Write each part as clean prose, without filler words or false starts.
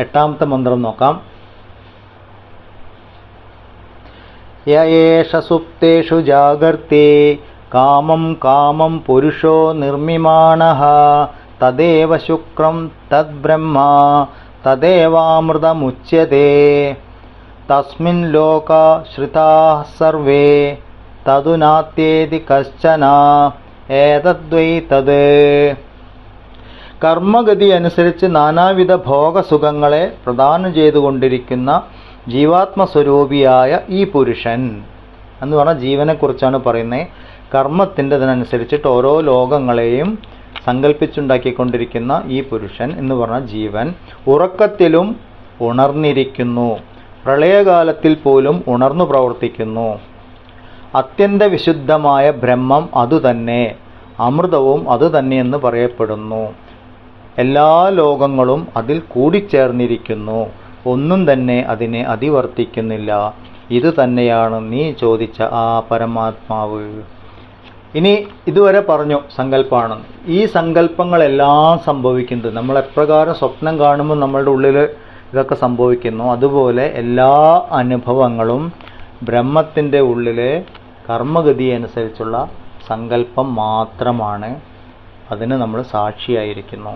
എട്ടാമത്തെ മന്ത്രം നോക്കാം. യേഷ സുപ്തേഷു ജാഗർത്തേ കാമം കാമം പുരുഷോ നിർമിമാണഃ തദേവ ശുക്രം തദ്ബ്രഹ്മ തദേവാമൃതമുച്യതേ തസ്മിൻ ലോക ശ്രുതാഃ സർവേ തതു നാത്യേതി കശ്ചന ഏതദ്വൈ തത്. കർമ്മഗതി അനുസരിച്ച് നാനാവിധ ഭോഗസുഖങ്ങളെ പ്രദാനം ചെയ്തുകൊണ്ടിരിക്കുന്ന ജീവാത്മസ്വരൂപിയായ ഈ പുരുഷൻ എന്ന് പറഞ്ഞാൽ ജീവനെക്കുറിച്ചാണ് പറയുന്നത്. കർമ്മത്തിൻ്റെ ഇതിനനുസരിച്ചിട്ട് ഓരോ ലോകങ്ങളെയും സങ്കല്പിച്ചുണ്ടാക്കിക്കൊണ്ടിരിക്കുന്ന ഈ പുരുഷൻ എന്ന് പറഞ്ഞ ജീവൻ ഉറക്കത്തിലും ഉണർന്നിരിക്കുന്നു, പ്രളയകാലത്തിൽ പോലും ഉണർന്നു പ്രവർത്തിക്കുന്നു. അത്യന്ത വിശുദ്ധമായ ബ്രഹ്മം അതുതന്നെ, അമൃതവും അതുതന്നെയെന്ന് പറയപ്പെടുന്നു. എല്ലാ ലോകങ്ങളും അതിൽ കൂടിച്ചേർന്നിരിക്കുന്നു, ഒന്നും തന്നെ അതിനെ അതിവർത്തിക്കുന്നില്ല. ഇത് തന്നെയാണ് നീ ചോദിച്ച ആ പരമാത്മാവ്. ഇനി ഇതുവരെ പറഞ്ഞു സങ്കല്പമാണെന്ന്. ഈ സങ്കല്പങ്ങളെല്ലാം സംഭവിക്കുന്നത് നമ്മൾ എപ്രകാരം സ്വപ്നം കാണുമ്പോൾ നമ്മളുടെ ഉള്ളിൽ ഇതൊക്കെ സംഭവിക്കുന്നു, അതുപോലെ എല്ലാ അനുഭവങ്ങളും ബ്രഹ്മത്തിൻ്റെ ഉള്ളിലെ കർമ്മഗതി അനുസരിച്ചുള്ള സങ്കല്പം മാത്രമാണ്. അതിന് നമ്മൾ സാക്ഷിയായിരിക്കുന്നു.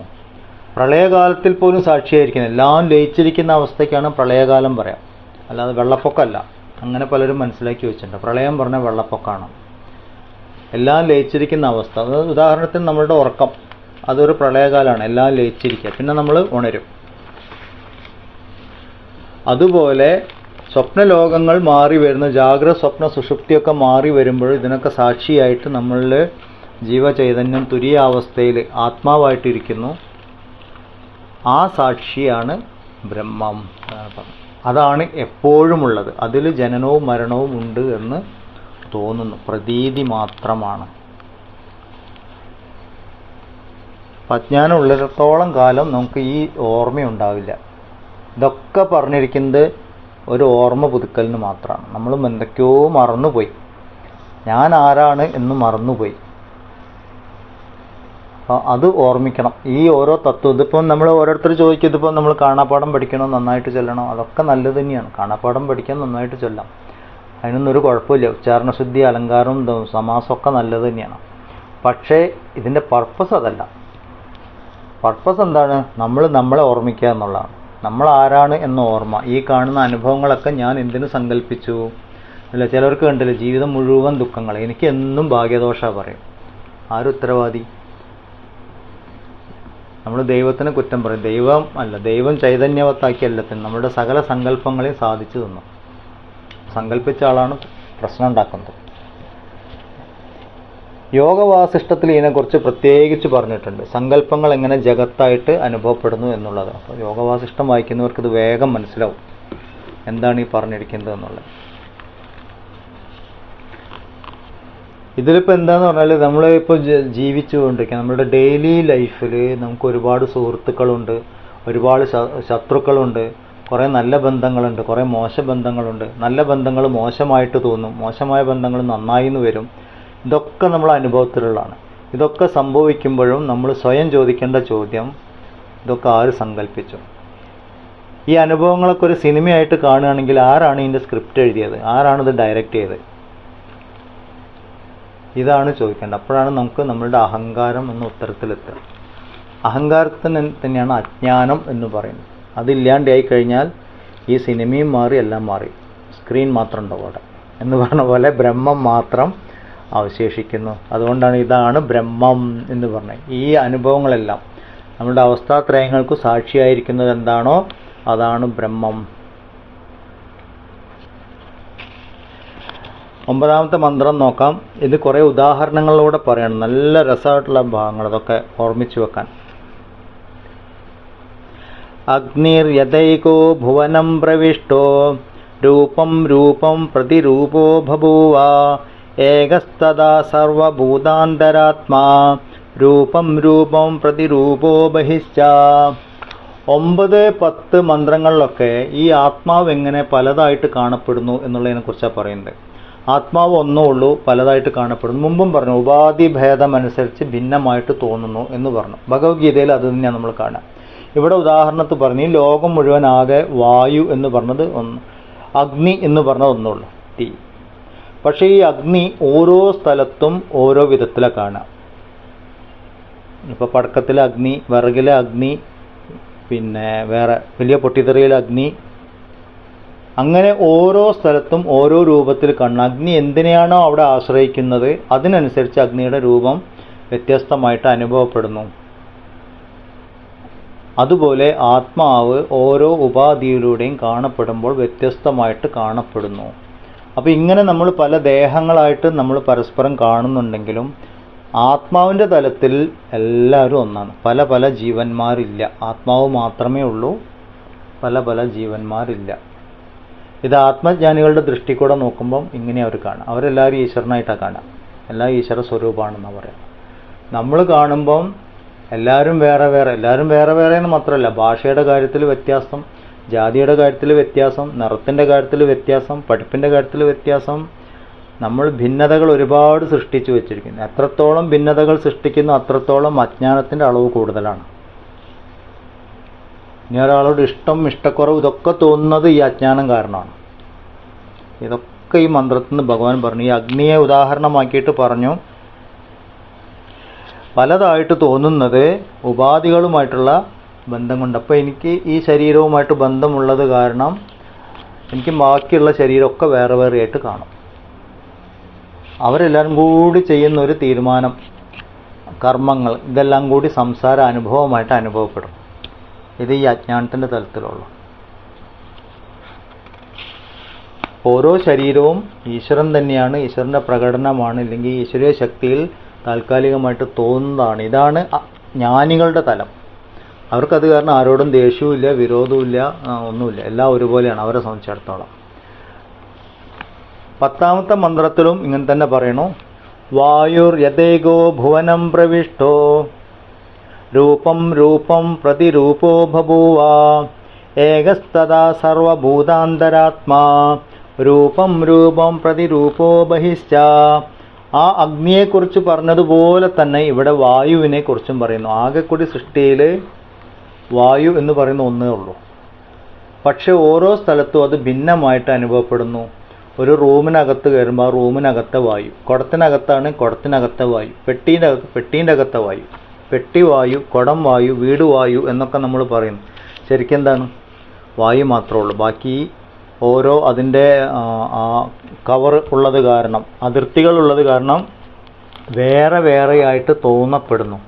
പ്രളയകാലത്തിൽ പോലും സാക്ഷിയായിരിക്കുന്നു. എല്ലാം ലയിച്ചിരിക്കുന്ന അവസ്ഥയ്ക്കാണ് പ്രളയകാലം പറയാം, അല്ലാതെ വെള്ളപ്പൊക്കമല്ല. അങ്ങനെ പലരും മനസ്സിലാക്കി വെച്ചിട്ടുണ്ട്. പ്രളയം പറഞ്ഞാൽ വെള്ളപ്പൊക്കമാണ്. എല്ലാം ലയിച്ചിരിക്കുന്ന അവസ്ഥ. ഉദാഹരണത്തിന് നമ്മളുടെ ഉറക്കം, അതൊരു പ്രളയകാലമാണ്. എല്ലാം ലയിച്ചിരിക്കുക, പിന്നെ നമ്മൾ ഉണരും. അതുപോലെ സ്വപ്നലോകങ്ങൾ മാറി വരുന്ന ജാഗ്രത സ്വപ്ന സുഷുപ്തിയൊക്കെ മാറി വരുമ്പോൾ ഇതിനൊക്കെ സാക്ഷിയായിട്ട് നമ്മളിൽ ജീവചൈതന്യം തുരീയാവസ്ഥയിൽ ആത്മാവായിട്ടിരിക്കുന്നു. ആ സാക്ഷിയാണ് ബ്രഹ്മം. അതാണ് എപ്പോഴുമുള്ളത്. അതിൽ ജനനവും മരണവും ഉണ്ട് എന്ന് തോന്നുന്നു, പ്രതീതി മാത്രമാണ്. അജ്ഞാനം ഉള്ളിടത്തോളം കാലം നമുക്ക് ഈ ഓർമ്മയുണ്ടാവില്ല. ഇതൊക്കെ പറഞ്ഞിരിക്കുന്നത് ഒരു ഓർമ്മ പുതുക്കലിന് മാത്രമാണ്. നമ്മളും എന്തൊക്കെയോ മറന്നുപോയി. ഞാൻ ആരാണ് എന്ന് മറന്നുപോയി. അപ്പോൾ അത് ഓർമ്മിക്കണം. ഈ ഓരോ തത്വം ഇതിപ്പം നമ്മൾ ഓരോരുത്തർ ചോദിക്കും, ഇതിപ്പോൾ നമ്മൾ കാണാപ്പാഠം പഠിക്കണോ, നന്നായിട്ട് ചൊല്ലണോ? അതൊക്കെ നല്ലത് തന്നെയാണ്. കാണാപ്പാഠം പഠിക്കാൻ നന്നായിട്ട് ചൊല്ലാം, അതിനൊന്നും ഒരു കുഴപ്പമില്ല. ഉച്ചാരണശുദ്ധി, അലങ്കാരവും സമാസമൊക്കെ നല്ലത് തന്നെയാണ്. പക്ഷേ ഇതിൻ്റെ പർപ്പസ് അതല്ല. പർപ്പസ് എന്താണ്? നമ്മളെ ഓർമ്മിക്കുക എന്നുള്ളതാണ്. നമ്മൾ ആരാണ് എന്ന ഓർമ്മ. ഈ കാണുന്ന അനുഭവങ്ങളൊക്കെ ഞാൻ എന്തിനു സങ്കല്പിച്ചു? അല്ല, ചിലർക്ക് കണ്ടില്ല ജീവിതം മുഴുവൻ ദുഃഖങ്ങൾ, എനിക്ക് എന്നും ഭാഗ്യദോഷ പറയും. ആരും ഉത്തരവാദി? നമ്മൾ ദൈവത്തിന് കുറ്റം പറയും. ദൈവം അല്ല, ദൈവം ചൈതന്യവത്താക്കി എല്ലാത്തിനും നമ്മുടെ സകല സങ്കല്പങ്ങളെയും സാധിച്ചു തന്നു. സങ്കല്പിച്ച ആളാണ് പ്രശ്നം ഉണ്ടാക്കുന്നത്. യോഗവാസിഷ്ടത്തിൽ ഇതിനെക്കുറിച്ച് പ്രത്യേകിച്ച് പറഞ്ഞിട്ടുണ്ട്. സങ്കല്പങ്ങൾ എങ്ങനെ ജഗത്തായിട്ട് അനുഭവപ്പെടുന്നു എന്നുള്ളത്. അപ്പോൾ യോഗവാസിഷ്ടം വായിക്കുന്നവർക്ക് ഇത് വേഗം മനസ്സിലാവും എന്താണ് ഈ പറഞ്ഞിരിക്കുന്നത് എന്നുള്ളത്. ഇതിലിപ്പോൾ എന്താന്ന് പറഞ്ഞാൽ നമ്മളിപ്പോൾ ജീവിച്ചുകൊണ്ടിരിക്കുക നമ്മുടെ ഡെയിലി ലൈഫിൽ നമുക്ക് ഒരുപാട് സുഹൃത്തുക്കളുണ്ട്, ഒരുപാട് ശത്രുക്കളുണ്ട്, കുറേ നല്ല ബന്ധങ്ങളുണ്ട്, കുറേ മോശ ബന്ധങ്ങളുണ്ട്. നല്ല ബന്ധങ്ങൾ മോശമായിട്ട് തോന്നും, മോശമായ ബന്ധങ്ങൾ നന്നായി എന്ന് വരും. ഇതൊക്കെ നമ്മളെ അനുഭവത്തിലുള്ളതാണ്. ഇതൊക്കെ സംഭവിക്കുമ്പോഴും നമ്മൾ സ്വയം ചോദിക്കേണ്ട ചോദ്യം, ഇതൊക്കെ ആര് സങ്കല്പിച്ചു? ഈ അനുഭവങ്ങളൊക്കെ ഒരു സിനിമയായിട്ട് കാണുകയാണെങ്കിൽ ആരാണ് ഇതിൻ്റെ സ്ക്രിപ്റ്റ് എഴുതിയത്? ആരാണിത് ഡയറക്റ്റ് ചെയ്തത്? ഇതാണ് ചോദിക്കേണ്ടത്. അപ്പോഴാണ് നമുക്ക് നമ്മളുടെ അഹങ്കാരം എന്ന ഉത്തരത്തിലെത്തുക. അഹങ്കാരത്തിന് തന്നെയാണ് അജ്ഞാനം എന്ന് പറയുന്നത്. അതില്ലാണ്ടായി കഴിഞ്ഞാൽ ഈ സിനിമയും മാറി, എല്ലാം മാറി, സ്ക്രീൻ മാത്രം ഉണ്ടാവും അവിടെ എന്ന് പറഞ്ഞ പോലെ ബ്രഹ്മം മാത്രം അവശേഷിക്കുന്നു. അതുകൊണ്ടാണ് ഇതാണ് ബ്രഹ്മം എന്ന് പറഞ്ഞത്. ഈ അനുഭവങ്ങളെല്ലാം നമ്മുടെ അവസ്ഥാത്രയങ്ങൾക്ക് സാക്ഷിയായിരിക്കുന്നത് എന്താണോ അതാണ് ബ്രഹ്മം. 9ാമത്തെ മന്ത്രം നോക്കാം. ഇത് കുറേ ഉദാഹരണങ്ങളിലൂടെ പറയണം. നല്ല രസമായിട്ടുള്ള ഭാഗങ്ങൾ, അതൊക്കെ ഓർമ്മിച്ചു വെക്കാൻ. അഗ്നിർയതൈകോ ഭുവനം പ്രവിഷ്ടോ രൂപം രൂപം പ്രതിരൂപോ ബഭൂവ ഏകസ്തദാ സർവഭൂതാന്തരാത്മാ രൂപം രൂപം പ്രതിരൂപോ ബഹിശ്ച. 9-10 മന്ത്രങ്ങളിലൊക്കെ ഈ ആത്മാവ് എങ്ങനെ പലതായിട്ട് കാണപ്പെടുന്നു എന്നുള്ളതിനെ കുറിച്ചാണ് പറയുന്നത്. ആത്മാവ് ഒന്നേ ഉള്ളൂ, പലതായിട്ട് കാണപ്പെടുന്നു. മുമ്പും പറഞ്ഞു ഉപാധി ഭേദമനുസരിച്ച് ഭിന്നമായിട്ട് തോന്നുന്നു എന്ന് പറഞ്ഞു. ഭഗവത്ഗീതയിൽ അത് തന്നെയാണ് നമ്മൾ കാണുക. ഇവിടെ ഉദാഹരണത്തിൽ പറഞ്ഞു ഈ ലോകം മുഴുവൻ ആകെ വായു എന്ന് പറഞ്ഞത് ഒന്ന്, അഗ്നി എന്ന് പറഞ്ഞത് ഒന്നുള്ളൂ, തീ. പക്ഷേ ഈ അഗ്നി ഓരോ സ്ഥലത്തും ഓരോ വിധത്തിലാണ് കാണാം. ഇപ്പോൾ പടക്കത്തിലെ അഗ്നി, വിറകിലെ അഗ്നി, പിന്നെ വേറെ വലിയ പൊട്ടിത്തെറിയിലെ അഗ്നി, അങ്ങനെ ഓരോ സ്ഥലത്തും ഓരോ രൂപത്തിൽ കാണണം. അഗ്നി എന്തിനെയാണോ അവിടെ ആശ്രയിക്കുന്നത് അതിനനുസരിച്ച് അഗ്നിയുടെ രൂപം വ്യത്യസ്തമായിട്ട് അനുഭവപ്പെടുന്നു. അതുപോലെ ആത്മാവ് ഓരോ ഉപാധിയിലൂടെയും കാണപ്പെടുമ്പോൾ വ്യത്യസ്തമായിട്ട് കാണപ്പെടുന്നു. അപ്പോൾ ഇങ്ങനെ നമ്മൾ പല ദേഹങ്ങളായിട്ട് നമ്മൾ പരസ്പരം കാണുന്നുണ്ടെങ്കിലും ആത്മാവിൻ്റെ തലത്തിൽ എല്ലാവരും ഒന്നാണ്. പല പല ജീവന്മാരില്ല, ആത്മാവ് മാത്രമേ ഉള്ളൂ, പല പല ജീവന്മാരില്ല. ഇത് ആത്മജ്ഞാനികളുടെ ദൃഷ്ടി കൂടെ നോക്കുമ്പം ഇങ്ങനെ അവർ കാണാം. അവരെല്ലാവരും ഈശ്വരനായിട്ടാണ് കാണാം, എല്ലാം ഈശ്വര സ്വരൂപമാണെന്നാണ് പറയാം. നമ്മൾ കാണുമ്പം എല്ലാവരും വേറെ വേറെ, എല്ലാവരും വേറെ വേറെ എന്ന് മാത്രമല്ല, ഭാഷയുടെ കാര്യത്തിൽ വ്യത്യാസം, ജാതിയുടെ കാര്യത്തിൽ വ്യത്യാസം, നിറത്തിൻ്റെ കാര്യത്തിൽ വ്യത്യാസം, പഠിപ്പിൻ്റെ കാര്യത്തിൽ വ്യത്യാസം. നമ്മൾ ഭിന്നതകൾ ഒരുപാട് സൃഷ്ടിച്ചു വെച്ചിരിക്കുന്നു. എത്രത്തോളം ഭിന്നതകൾ സൃഷ്ടിക്കുന്നു അത്രത്തോളം അജ്ഞാനത്തിൻ്റെ അളവ് കൂടുതലാണ്. ഇനി ഒരാളോട് ഇഷ്ടം ഇഷ്ടക്കുറവ് ഇതൊക്കെ തോന്നുന്നത് ഈ അജ്ഞാനം കാരണമാണ്. ഇതൊക്കെ ഈ മന്ത്രത്തിൽ നിന്ന് ഭഗവാൻ പറഞ്ഞു. ഈ അഗ്നിയെ ഉദാഹരണമാക്കിയിട്ട് പറഞ്ഞു, പലതായിട്ട് തോന്നുന്നത് ഉപാധികളുമായിട്ടുള്ള ബന്ധം കൊണ്ട്. അപ്പോൾ എനിക്ക് ഈ ശരീരവുമായിട്ട് ബന്ധമുള്ളത് കാരണം എനിക്ക് ബാക്കിയുള്ള ശരീരമൊക്കെ വേറെ വേറെ ആയിട്ട് കാണും. അവരെല്ലാവരും കൂടി ചെയ്യുന്ന ഒരു തീരുമാനം, കർമ്മങ്ങൾ, ഇതെല്ലാം കൂടി സംസാര അനുഭവമായിട്ട് അനുഭവപ്പെടും. ഇത് ഈ അജ്ഞാനത്തിൻ്റെ തലത്തിലുള്ള. ഓരോ ശരീരവും ഈശ്വരൻ തന്നെയാണ്, ഈശ്വരൻ്റെ പ്രകടനമാണ്, ഇല്ലെങ്കിൽ ഈശ്വരീയ ശക്തിയിൽ താൽക്കാലികമായിട്ട് തോന്നുന്നതാണ്. ഇതാണ് ജ്ഞാനികളുടെ തലം. അവർക്കത് കാരണം ആരോടും ദേഷ്യവും ഇല്ല, വിരോധവും ഇല്ല, ഒന്നുമില്ല, എല്ലാം ഒരുപോലെയാണ് അവരെ സംബന്ധിച്ചിടത്തോളം. 10ാമത്തെ മന്ത്രത്തിലും ഇങ്ങനെ തന്നെ പറയണു, വായുർ യഥേകോ ഭുവനം പ്രവിഷ്ടോ രൂപം രൂപം പ്രതിരൂപോ ബഭൂവ ഏകസ്തദാ സർവഭൂതാന്തരാത്മാ രൂപം രൂപം പ്രതിരൂപോ ബഹിശ്ച. ആ അഗ്നിയെക്കുറിച്ച് പറഞ്ഞതുപോലെ തന്നെ ഇവിടെ വായുവിനെ കുറിച്ചും പറയുന്നു. ആകെക്കൂടി സൃഷ്ടിയിൽ വായു എന്ന് പറയുന്ന ഒന്നേ ഉള്ളൂ. പക്ഷെ ഓരോ സ്ഥലത്തും അത് ഭിന്നമായിട്ട് അനുഭവപ്പെടുന്നു. ഒരു റൂമിനകത്ത് കയറുമ്പോൾ ആ റൂമിനകത്തെ വായു, കുടത്തിനകത്താണ് കുടത്തിനകത്തെ വായു, പെട്ടീൻ്റെ അകത്തെ വായു, പെട്ടി വായു, കുടം വായു, വീട് വായു എന്നൊക്കെ നമ്മൾ പറയുന്നു. ശരിക്കും എന്താണ്? വായു മാത്രമേ ഉള്ളൂ. ബാക്കി ഓരോ അതിൻ്റെ ആ കവർ ഉള്ളത് കാരണം, അതിർത്തികളുള്ളത് കാരണം വേറെ വേറെയായിട്ട് തോന്നപ്പെടുന്നു.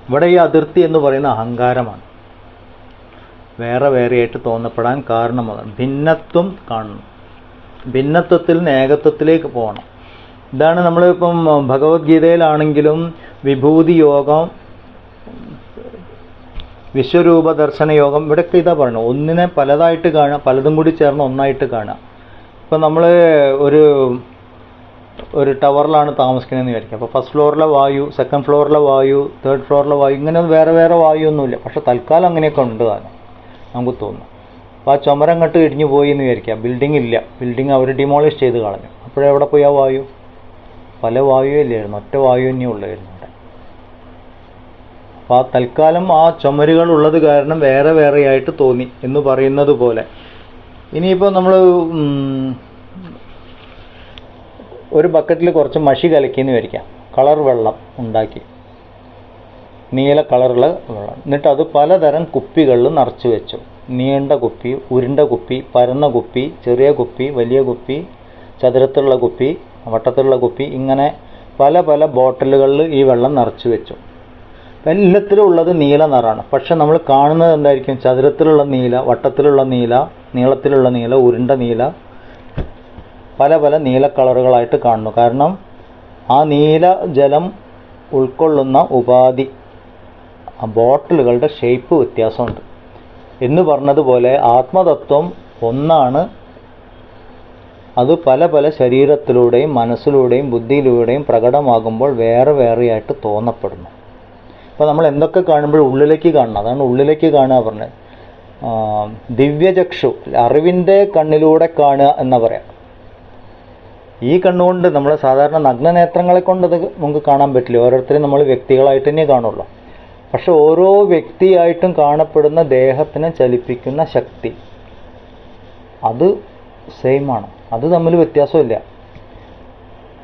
ഇവിടെ ഈ അതിർത്തി എന്ന് പറയുന്ന അഹങ്കാരമാണ്. വേറെ വേറെയായിട്ട് തോന്നപ്പെടാൻ കാരണം അതാണ്. ഭിന്നത്വം കാണണം. ഭിന്നത്വത്തിൽ നിന്ന് ഏകത്വത്തിലേക്ക് പോകണം. ഇതാണ് നമ്മളിപ്പം ഭഗവത്ഗീതയിലാണെങ്കിലും വിഭൂതി യോഗം, വിശ്വരൂപ ദർശന യോഗം, ഇവിടെയൊക്കെ ഇതാ പറയണം. ഒന്നിനെ പലതായിട്ട് കാണുക, പലതും കൂടി ചേർന്ന് ഒന്നായിട്ട് കാണുക. ഇപ്പം നമ്മൾ ഒരു ടവറിലാണ് താമസിക്കുന്നതെന്ന് വിചാരിക്കുക. അപ്പോൾ ഫസ്റ്റ് ഫ്ലോറിലെ വായു, സെക്കൻഡ് ഫ്ലോറിലെ വായു, തേർഡ് ഫ്ലോറിലെ വായു, ഇങ്ങനെ വേറെ വേറെ വായു ഒന്നുമില്ല. പക്ഷെ തൽക്കാലം അങ്ങനെയൊക്കെ ഉണ്ട് താനും നമുക്ക് തോന്നുന്നു. അപ്പോൾ ആ ചുമരം കെട്ട് ഇടിഞ്ഞു പോയി എന്ന് വിചാരിക്കുക. ബിൽഡിംഗ് ഇല്ല, ബിൽഡിംഗ് അവർ ഡിമോളിഷ് ചെയ്ത് കളഞ്ഞു. അപ്പോഴെവിടെ പോയി ആ വായു? പല വായു ഇല്ലായിരുന്നു, ഒറ്റ വായു തന്നെ ഉള്ളായിരുന്നു അവിടെ. അപ്പോൾ ആ തൽക്കാലം ആ ചുമരുകൾ ഉള്ളത് കാരണം വേറെ വേറെയായിട്ട് തോന്നി എന്ന് പറയുന്നത് പോലെ. ഇനിയിപ്പോൾ നമ്മൾ ഒരു ബക്കറ്റിൽ കുറച്ച് മഷി കലക്കിയെന്ന് വിചാരിക്കാം, കളർ വെള്ളം ഉണ്ടാക്കി, നീല കളറുള്ള വെള്ളം. എന്നിട്ട് അത് പലതരം കുപ്പികളിൽ നിറച്ച് വെച്ചു. നീണ്ട കുപ്പി, ഉരുണ്ട കുപ്പി, പരന്ന കുപ്പി, ചെറിയ കുപ്പി, വലിയ കുപ്പി, ചതുരത്തിലുള്ള കുപ്പി, വട്ടത്തിലുള്ള കുപ്പി, ഇങ്ങനെ പല പല ബോട്ടിലുകളിൽ ഈ വെള്ളം നിറച്ച് വെച്ചു. എല്ലാത്തിലും ഉള്ളത് നീല നിറമാണ്. പക്ഷെ നമ്മൾ കാണുന്നത് എന്തായിരിക്കും? ചതുരത്തിലുള്ള നീല, വട്ടത്തിലുള്ള നീല, നീളത്തിലുള്ള നീല, ഉരുണ്ട നീല, പല പല നീല കളറുകളായിട്ട് കാണുന്നു. കാരണം ആ നീല ജലം ഉൾക്കൊള്ളുന്ന ഉപാധി, ആ ബോട്ടിലുകളുടെ ഷേപ്പ് വ്യത്യാസമുണ്ട് എന്ന് പറഞ്ഞതുപോലെ ആത്മതത്വം ഒന്നാണ്. അത് പല പല ശരീരത്തിലൂടെയും മനസ്സിലൂടെയും ബുദ്ധിയിലൂടെയും പ്രകടമാകുമ്പോൾ വേറെ വേറെയായിട്ട് തോന്നപ്പെടുന്നു. അപ്പോൾ നമ്മൾ എന്തൊക്കെ കാണുമ്പോൾ ഉള്ളിലേക്ക് കാണണം. അതാണ് ഉള്ളിലേക്ക് കാണുക പറഞ്ഞത്. ദിവ്യചക്ഷു, അറിവിൻ്റെ കണ്ണിലൂടെ കാണുക എന്ന് പറയാം. ഈ കണ്ണുകൊണ്ട് നമ്മൾ സാധാരണ നഗ്നനേത്രങ്ങളെ കൊണ്ട് അത് നമുക്ക് കാണാൻ പറ്റില്ല. ഓരോരുത്തരും നമ്മൾ വ്യക്തികളായിട്ട് തന്നെ കാണുള്ളൂ. പക്ഷെ ഓരോ വ്യക്തിയായിട്ടും കാണപ്പെടുന്ന ദേഹത്തിനെ ചലിപ്പിക്കുന്ന ശക്തി അത് സെയിമാണ്, അത് തമ്മിൽ വ്യത്യാസമില്ല.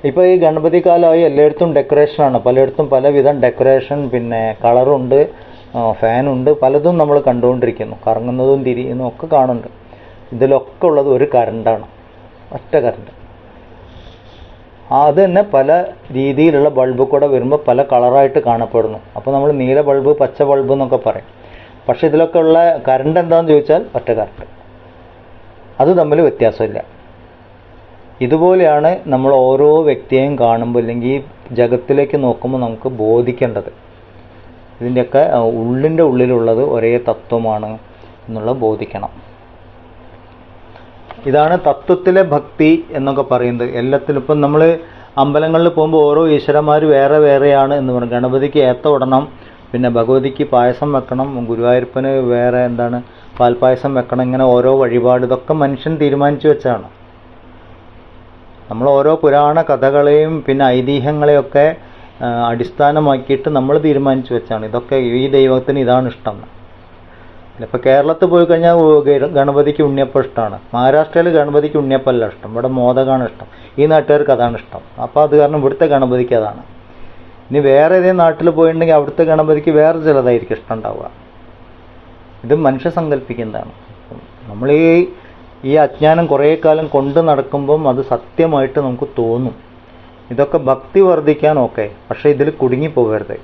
ഇപ്പോൾ ഈ ഗണപതി കാലമായി എല്ലായിടത്തും ഡെക്കറേഷനാണ്, പലയിടത്തും പലവിധം ഡെക്കറേഷൻ, പിന്നെ കളറുണ്ട്, ഫാനുണ്ട്, പലതും നമ്മൾ കണ്ടുകൊണ്ടിരിക്കുന്നു, കറങ്ങുന്നതും തിരിയുന്നതും ഒക്കെ കാണുന്നുണ്ട്. ഇതിലൊക്കെ ഉള്ളത് ഒരു കറണ്ടാണ്, ഒറ്റ കറണ്ട്. അത് തന്നെ പല രീതിയിലുള്ള ബൾബ് കൂടെ വരുമ്പോൾ പല കളറായിട്ട് കാണപ്പെടുന്നു. അപ്പോൾ നമ്മൾ നീല ബൾബ്, പച്ച ബൾബ് എന്നൊക്കെ പറയും. പക്ഷെ ഇതിലൊക്കെ ഉള്ള കറണ്ട് എന്താണെന്ന് ചോദിച്ചാൽ ഒറ്റ കറണ്ട്, അത് തമ്മിൽ വ്യത്യാസമില്ല. ഇതുപോലെയാണ് നമ്മൾ ഓരോ വ്യക്തിയെയും കാണുമ്പോൾ, അല്ലെങ്കിൽ ഈ ജഗത്തിലേക്ക് നോക്കുമ്പോൾ നമുക്ക് ബോധിക്കേണ്ടത്. ഇതിൻ്റെയൊക്കെ ഉള്ളിൻ്റെ ഉള്ളിലുള്ളത് ഒരേ തത്വമാണ് എന്നുള്ളത് ബോധിക്കണം. ഇതാണ് തത്വത്തിലെ ഭക്തി എന്നൊക്കെ പറയുന്നത്. എല്ലാത്തിലും ഇപ്പം നമ്മൾ അമ്പലങ്ങളിൽ പോകുമ്പോൾ ഓരോ ഈശ്വരന്മാർ വേറെ വേറെയാണ് എന്ന് പറയും. ഗണപതിക്ക് ഏത്ത ഇടണം, പിന്നെ ഭഗവതിക്ക് പായസം വെക്കണം, ഗുരുവായൂരപ്പന് വേറെ എന്താണ് പാൽപ്പായസം വെക്കണം, ഇങ്ങനെ ഓരോ വഴിപാട്, ഇതൊക്കെ മനുഷ്യൻ തീരുമാനിച്ചു വെച്ചാണ്. നമ്മൾ ഓരോ പുരാണ കഥകളെയും പിന്നെ ഐതിഹ്യങ്ങളെയൊക്കെ അടിസ്ഥാനമാക്കിയിട്ട് നമ്മൾ തീരുമാനിച്ചു വെച്ചാണ് ഇതൊക്കെ, ഈ ദൈവത്തിന് ഇതാണ് ഇഷ്ടം. ഇപ്പോൾ കേരളത്തിൽ പോയി കഴിഞ്ഞാൽ ഗണപതിക്ക് ഉണ്ണിയപ്പം ഇഷ്ടമാണ്, മഹാരാഷ്ട്രയിൽ ഗണപതിക്ക് ഉണ്ണിയപ്പമല്ല ഇഷ്ടം, ഇവിടെ മോദകമാണ് ഇഷ്ടം, ഈ നാട്ടുകാർക്ക് അതാണ് ഇഷ്ടം. അപ്പോൾ അത് കാരണം ഇവിടുത്തെ ഗണപതിക്ക് അതാണ്. ഇനി വേറെ ഏതെങ്കിലും നാട്ടിൽ പോയിട്ടുണ്ടെങ്കിൽ അവിടുത്തെ ഗണപതിക്ക് വേറെ ചിലതായിരിക്കും ഇഷ്ടം ഉണ്ടാവുക. ഇത് മനുഷ്യ സങ്കല്പിക്കുന്നതാണ്. നമ്മൾ ഈ അജ്ഞാനം കുറേ കാലം കൊണ്ട് നടക്കുമ്പം അത് സത്യമായിട്ട് നമുക്ക് തോന്നും. ഇതൊക്കെ ഭക്തി വർദ്ധിക്കാനൊക്കെ, പക്ഷേ ഇതിൽ കുടുങ്ങിപ്പോകരുത്.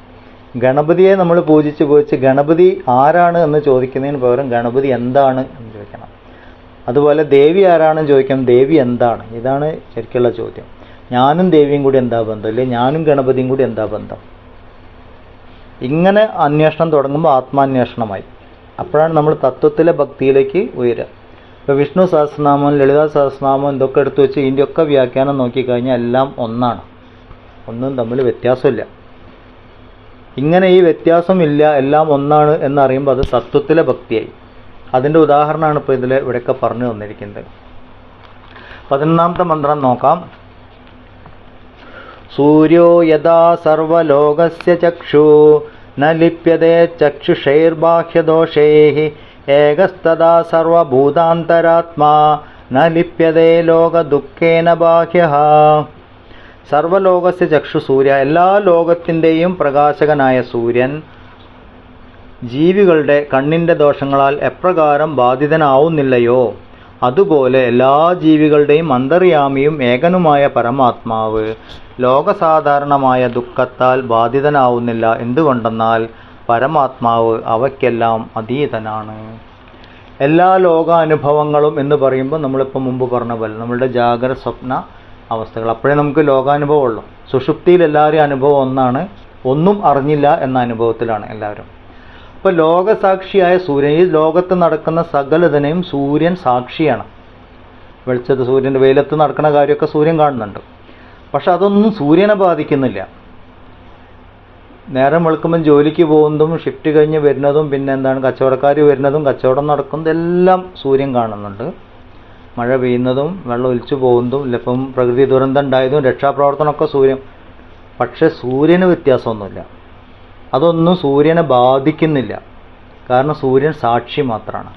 ഗണപതിയെ നമ്മൾ പൂജിച്ച് ഗണപതി ആരാണ് എന്ന് ചോദിക്കുന്നതിന് പകരം ഗണപതി എന്താണ് എന്ന് ചോദിക്കണം. അതുപോലെ ദേവി ആരാണെന്ന് ചോദിക്കണം, ദേവി എന്താണ്, ഇതാണ് ശരിക്കുള്ള ചോദ്യം. ഞാനും ദേവിയും കൂടി എന്താ ബന്ധം, ഇല്ലേ ഞാനും ഗണപതിയും കൂടി എന്താ ബന്ധം? ഇങ്ങനെ അന്വേഷണം തുടങ്ങുമ്പോൾ ആത്മാന്വേഷണമായി. അപ്പോഴാണ് നമ്മൾ തത്വത്തിലെ ഭക്തിയിലേക്ക് ഉയരുക. ഇപ്പോൾ വിഷ്ണു സഹസ്രനാമം, ലളിതാ സഹസ്രനാമം ഇതൊക്കെ എടുത്തു വെച്ച് ഇതിൻ്റെയൊക്കെ വ്യാഖ്യാനം നോക്കിക്കഴിഞ്ഞാൽ എല്ലാം ഒന്നാണ്, ഒന്നും തമ്മിൽ വ്യത്യാസമില്ല. ഇങ്ങനെ ഈ വ്യത്യാസമില്ല, എല്ലാം ഒന്നാണ് എന്നറിയുമ്പോൾ അത് തത്വത്തിലെ ഭക്തിയായി. അതിൻ്റെ ഉദാഹരണമാണ് ഇപ്പോൾ ഇവിടെയൊക്കെ പറഞ്ഞു തന്നിരിക്കുന്നത്. 11ാമത്തെ മന്ത്രം നോക്കാം. സൂര്യോ യഥാ സർവലോകസ്യ ചക്ഷു ന ലിപ്യതേ ചക്ഷുഷൈർബാഹ്യദോഷൈഃ ഏകസ്തദാ സർവഭൂതാന്തരാത്മാ ന ലിപ്യതേ ലോകദുഃഖേന ബാഹ്യഃ. സർവലോകസ്യ ചക്ഷു സൂര്യ, എല്ലാ ലോകത്തിൻ്റെയും പ്രകാശകനായ സൂര്യൻ ജീവികളുടെ കണ്ണിൻ്റെ ദോഷങ്ങളാൽ എപ്രകാരം ബാധിതനാവുന്നില്ലയോ, അതുപോലെ എല്ലാ ജീവികളുടെയും അന്തർയാമിയും ഏകനുമായ പരമാത്മാവ് ലോകസാധാരണമായ ദുഃഖത്താൽ ബാധിതനാവുന്നില്ല. എന്തുകൊണ്ടെന്നാൽ പരമാത്മാവ് അവയ്ക്കെല്ലാം അതീതനാണ്. എല്ലാ ലോകാനുഭവങ്ങളും എന്ന് പറയുമ്പോൾ നമ്മളിപ്പോൾ മുമ്പ് പറഞ്ഞ പോലെ നമ്മളുടെ ജാഗ്രത സ്വപ്ന അവസ്ഥകൾ, അപ്പോഴേ നമുക്ക് ലോകാനുഭവം ഉള്ളൂ. സുഷുപ്തിയിൽ എല്ലാവരും അനുഭവം ഒന്നാണ്, ഒന്നും അറിഞ്ഞില്ല എന്ന അനുഭവത്തിലാണ് എല്ലാവരും. അപ്പോൾ ലോകസാക്ഷിയായ സൂര്യൻ, ഈ ലോകത്ത് നടക്കുന്ന സകലതിനെയും സൂര്യൻ സാക്ഷിയാണ്. വെളിച്ചത്ത് സൂര്യൻ്റെ വെയിലത്ത് നടക്കുന്ന കാര്യമൊക്കെ സൂര്യൻ കാണുന്നുണ്ട്. പക്ഷെ അതൊന്നും സൂര്യനെ ബാധിക്കുന്നില്ല. നേരം വെളുക്കുമ്പം ജോലിക്ക് പോകുന്നതും ഷിഫ്റ്റ് കഴിഞ്ഞ് വരുന്നതും പിന്നെ എന്താണ് കച്ചവടക്കാർ വരുന്നതും കച്ചവടം നടക്കുന്നതും എല്ലാം സൂര്യൻ കാണുന്നുണ്ട്. മഴ പെയ്യുന്നതും വെള്ളം ഒലിച്ചു പോകുന്നതും ഇപ്പം പ്രകൃതി ദുരന്തം ഉണ്ടായതും രക്ഷാപ്രവർത്തനമൊക്കെ സൂര്യൻ. പക്ഷെ സൂര്യന് വ്യത്യാസമൊന്നുമില്ല, അതൊന്നും സൂര്യനെ ബാധിക്കുന്നില്ല. കാരണം സൂര്യൻ സാക്ഷി മാത്രമാണ്.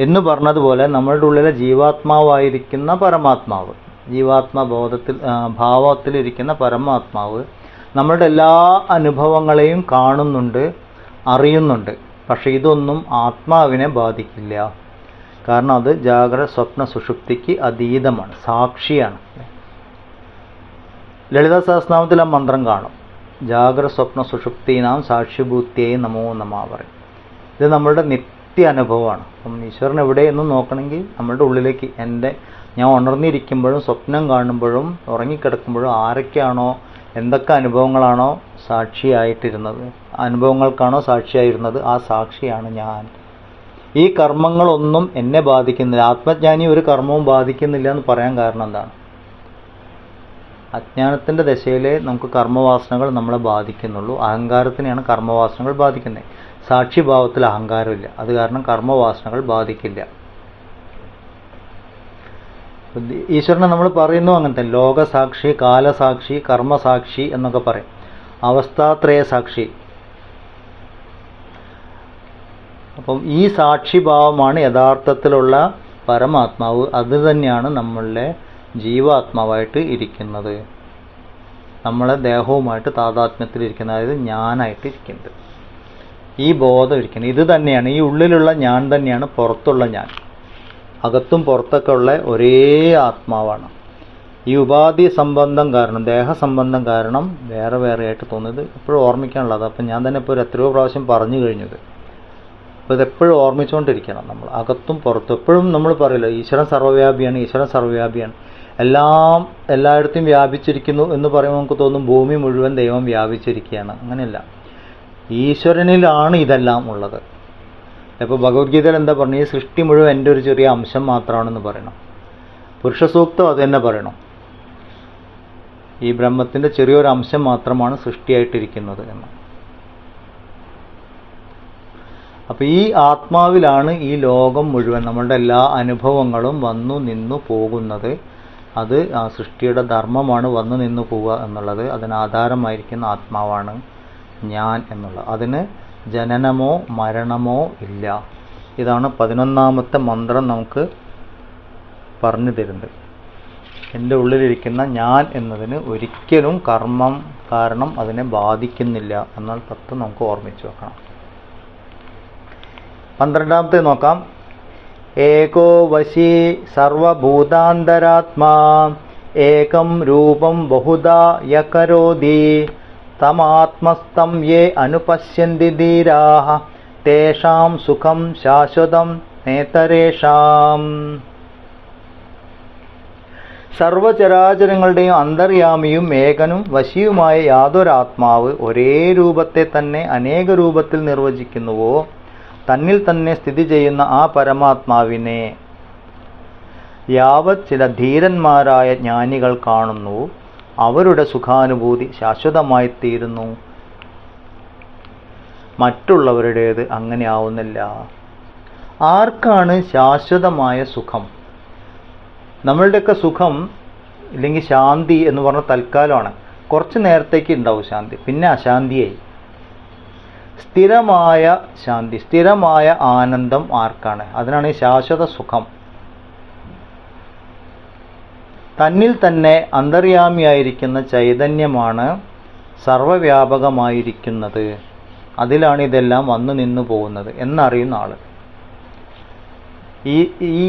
എന്ന് പറഞ്ഞതുപോലെ നമ്മളുടെ ഉള്ളിലെ ജീവാത്മാവായിരിക്കുന്ന പരമാത്മാവ്, ജീവാത്മബോധത്തിൽ ഭാവത്തിലിരിക്കുന്ന പരമാത്മാവ് നമ്മളുടെ എല്ലാ അനുഭവങ്ങളെയും കാണുന്നുണ്ട്, അറിയുന്നുണ്ട്. പക്ഷെ ഇതൊന്നും ആത്മാവിനെ ബാധിക്കില്ല. കാരണം അത് ജാഗ്രത സ്വപ്ന സുഷുപ്തിക്ക് അതീതമാണ്, സാക്ഷിയാണ്. ലളിതാ സഹസ്രനാമത്തിൽ ആ മന്ത്രം കാണും, ജാഗ്രത സ്വപ്ന സുഷുപ്തീനാം സാക്ഷിഭൂത്യേ നമോ നമഃ പറയും. ഇത് നമ്മളുടെ നിത്യ അനുഭവമാണ്. അപ്പം ഈശ്വരൻ എവിടെയെന്ന് നോക്കണമെങ്കിൽ നമ്മളുടെ ഉള്ളിലേക്ക്, ഞാൻ ഉണർന്നിരിക്കുമ്പോഴും സ്വപ്നം കാണുമ്പോഴും ഉറങ്ങിക്കിടക്കുമ്പോഴും ആരൊക്കെയാണോ എന്തൊക്കെ അനുഭവങ്ങളാണോ സാക്ഷിയായിട്ടിരുന്നത്, അനുഭവങ്ങൾക്കാണോ സാക്ഷിയായിരുന്നത്, ആ സാക്ഷിയാണ് ഞാൻ. ഈ കർമ്മങ്ങളൊന്നും എന്നെ ബാധിക്കുന്നില്ല. ആത്മജ്ഞാനി ഒരു കർമ്മവും ബാധിക്കുന്നില്ല എന്ന് പറയാൻ കാരണം എന്താണ്? അജ്ഞാനത്തിൻ്റെ ദശയിലെ നമുക്ക് കർമ്മവാസനകൾ നമ്മളെ ബാധിക്കുന്നുള്ളൂ. അഹങ്കാരത്തിനെയാണ് കർമ്മവാസനകൾ ബാധിക്കുന്നത്. സാക്ഷിഭാവത്തിൽ അഹങ്കാരമില്ല, അത് കാരണം കർമ്മവാസനകൾ ബാധിക്കില്ല. ഈശ്വരനെ നമ്മൾ പറയുന്നു അങ്ങനെ തന്നെ, ലോകസാക്ഷി, കാലസാക്ഷി, കർമ്മസാക്ഷി എന്നൊക്കെ പറയും. അവസ്ഥാത്രയ സാക്ഷി, അപ്പം ഈ സാക്ഷിഭാവമാണ് യഥാർത്ഥത്തിലുള്ള പരമാത്മാവ്. അത് തന്നെയാണ് നമ്മളുടെ ജീവാത്മാവായിട്ട് ഇരിക്കുന്നത്, നമ്മളെ ദേഹവുമായിട്ട് താതാത്മ്യത്തിലിരിക്കുന്നത്, അതായത് ഞാനായിട്ട് ഇരിക്കുന്നത്, ഈ ബോധം ഇരിക്കുന്നത്. ഇത് തന്നെയാണ്, ഈ ഉള്ളിലുള്ള ഞാൻ തന്നെയാണ് പുറത്തുള്ള ഞാൻ. അകത്തും പുറത്തൊക്കെ ഉള്ള ഒരേ ആത്മാവാണ്. ഈ ഉപാധി സംബന്ധം കാരണം, ദേഹസംബന്ധം കാരണം വേറെ വേറെ ആയിട്ട് തോന്നുന്നത് എപ്പോഴും ഓർമ്മിക്കാനുള്ളത്. അപ്പം ഞാൻ തന്നെ ഇപ്പോൾ എത്രയോ പ്രാവശ്യം പറഞ്ഞു കഴിഞ്ഞത്. അപ്പോൾ ഇതെപ്പോഴും ഓർമ്മിച്ചുകൊണ്ടിരിക്കണം നമ്മൾ, അകത്തും പുറത്തും. എപ്പോഴും നമ്മൾ പറയില്ല ഈശ്വരൻ സർവ്വവ്യാപിയാണ്, ഈശ്വരൻ സർവ്വവ്യാപിയാണ്, എല്ലാം എല്ലായിടത്തും വ്യാപിച്ചിരിക്കുന്നു എന്ന് പറയുമ്പോൾ നമുക്ക് തോന്നും ഭൂമി മുഴുവൻ ദൈവം വ്യാപിച്ചിരിക്കുകയാണ്. അങ്ങനെയല്ല, ഈശ്വരനിലാണ് ഇതെല്ലാം ഉള്ളത്. ഇപ്പോൾ ഭഗവത്ഗീതയിൽ എന്താ പറഞ്ഞു? ഈ സൃഷ്ടി മുഴുവൻ എൻ്റെ ഒരു ചെറിയ അംശം മാത്രമാണെന്ന് പറയണം. പുരുഷസൂക്തം അത് തന്നെ പറയണം, ഈ ബ്രഹ്മത്തിൻ്റെ ചെറിയൊരു അംശം മാത്രമാണ് സൃഷ്ടിയായിട്ടിരിക്കുന്നത് എന്ന്. അപ്പോൾ ഈ ആത്മാവിലാണ് ഈ ലോകം മുഴുവൻ, നമ്മളുടെ എല്ലാ അനുഭവങ്ങളും വന്നു നിന്നു പോകുന്നത്. അത് ആ സൃഷ്ടിയുടെ ധർമ്മമാണ്, വന്നു നിന്നു പോവുക എന്നുള്ളത്. അതിനാധാരമായിരിക്കുന്ന ആത്മാവാണ് ഞാൻ എന്നുള്ളത്. അതിന് ജനനമോ മരണമോ ഇല്ല. ഇതാണ് 11ാമത്തെ മന്ത്രം നമുക്ക് പറഞ്ഞു തരുന്നത്. എൻ്റെ ഉള്ളിലിരിക്കുന്ന ഞാൻ എന്നതിന് ഒരിക്കലും കർമ്മം കാരണം അതിനെ ബാധിക്കുന്നില്ല എന്നാൽ തത്വം നമുക്ക് ഓർമ്മിച്ച് വെക്കണം. 12ാമത്തെ നോക്കാം. ഏകോ വശി സർവഭൂതാന്തരാത്മാ ഏകം രൂപം ബഹുധാ യകരോതി തമാത്മസ്തം യേ അനുപശ്യന്തി ധീരാഃ തേഷാം സുഖം ശാശ്വതം നേതരേഷാം. സർവചരാചരങ്ങളുടെയും അന്തര്യാമിയും ഏകനും വശിയുമായ യാതൊരാത്മാവ് ഒരേ രൂപത്തെ തന്നെ അനേക രൂപത്തിൽ നിർവചിക്കുന്നുവോ തന്നിൽ തന്നെ സ്ഥിതി ചെയ്യുന്ന ആ പരമാത്മാവിനെ യാവത് ചില ധീരന്മാരായ ജ്ഞാനികൾ കാണുന്നു അവരുടെ സുഖാനുഭൂതി ശാശ്വതമായിത്തീരുന്നു. മറ്റുള്ളവരുടേത് അങ്ങനെ ആവുന്നില്ല. ആർക്കാണ് ശാശ്വതമായ സുഖം? നമ്മളുടെയൊക്കെ സുഖം ഇല്ലെങ്കിൽ ശാന്തി എന്ന് പറഞ്ഞ തൽക്കാലമാണ്. കുറച്ച് നേരത്തേക്ക് ഉണ്ടാവും ശാന്തി, പിന്നെ അശാന്തിയായി. സ്ഥിരമായ ശാന്തി, സ്ഥിരമായ ആനന്ദം ആർക്കാണ്? അതിനാണ് ശാശ്വത സുഖം. തന്നിൽ തന്നെ അന്തര്യാമിയായിരിക്കുന്ന ചൈതന്യമാണ് സർവവ്യാപകമായിരിക്കുന്നത്. അതിലാണ് ഇതെല്ലാം വന്നു നിന്നു പോകുന്നത് എന്നറിയുന്ന ആള്. ഈ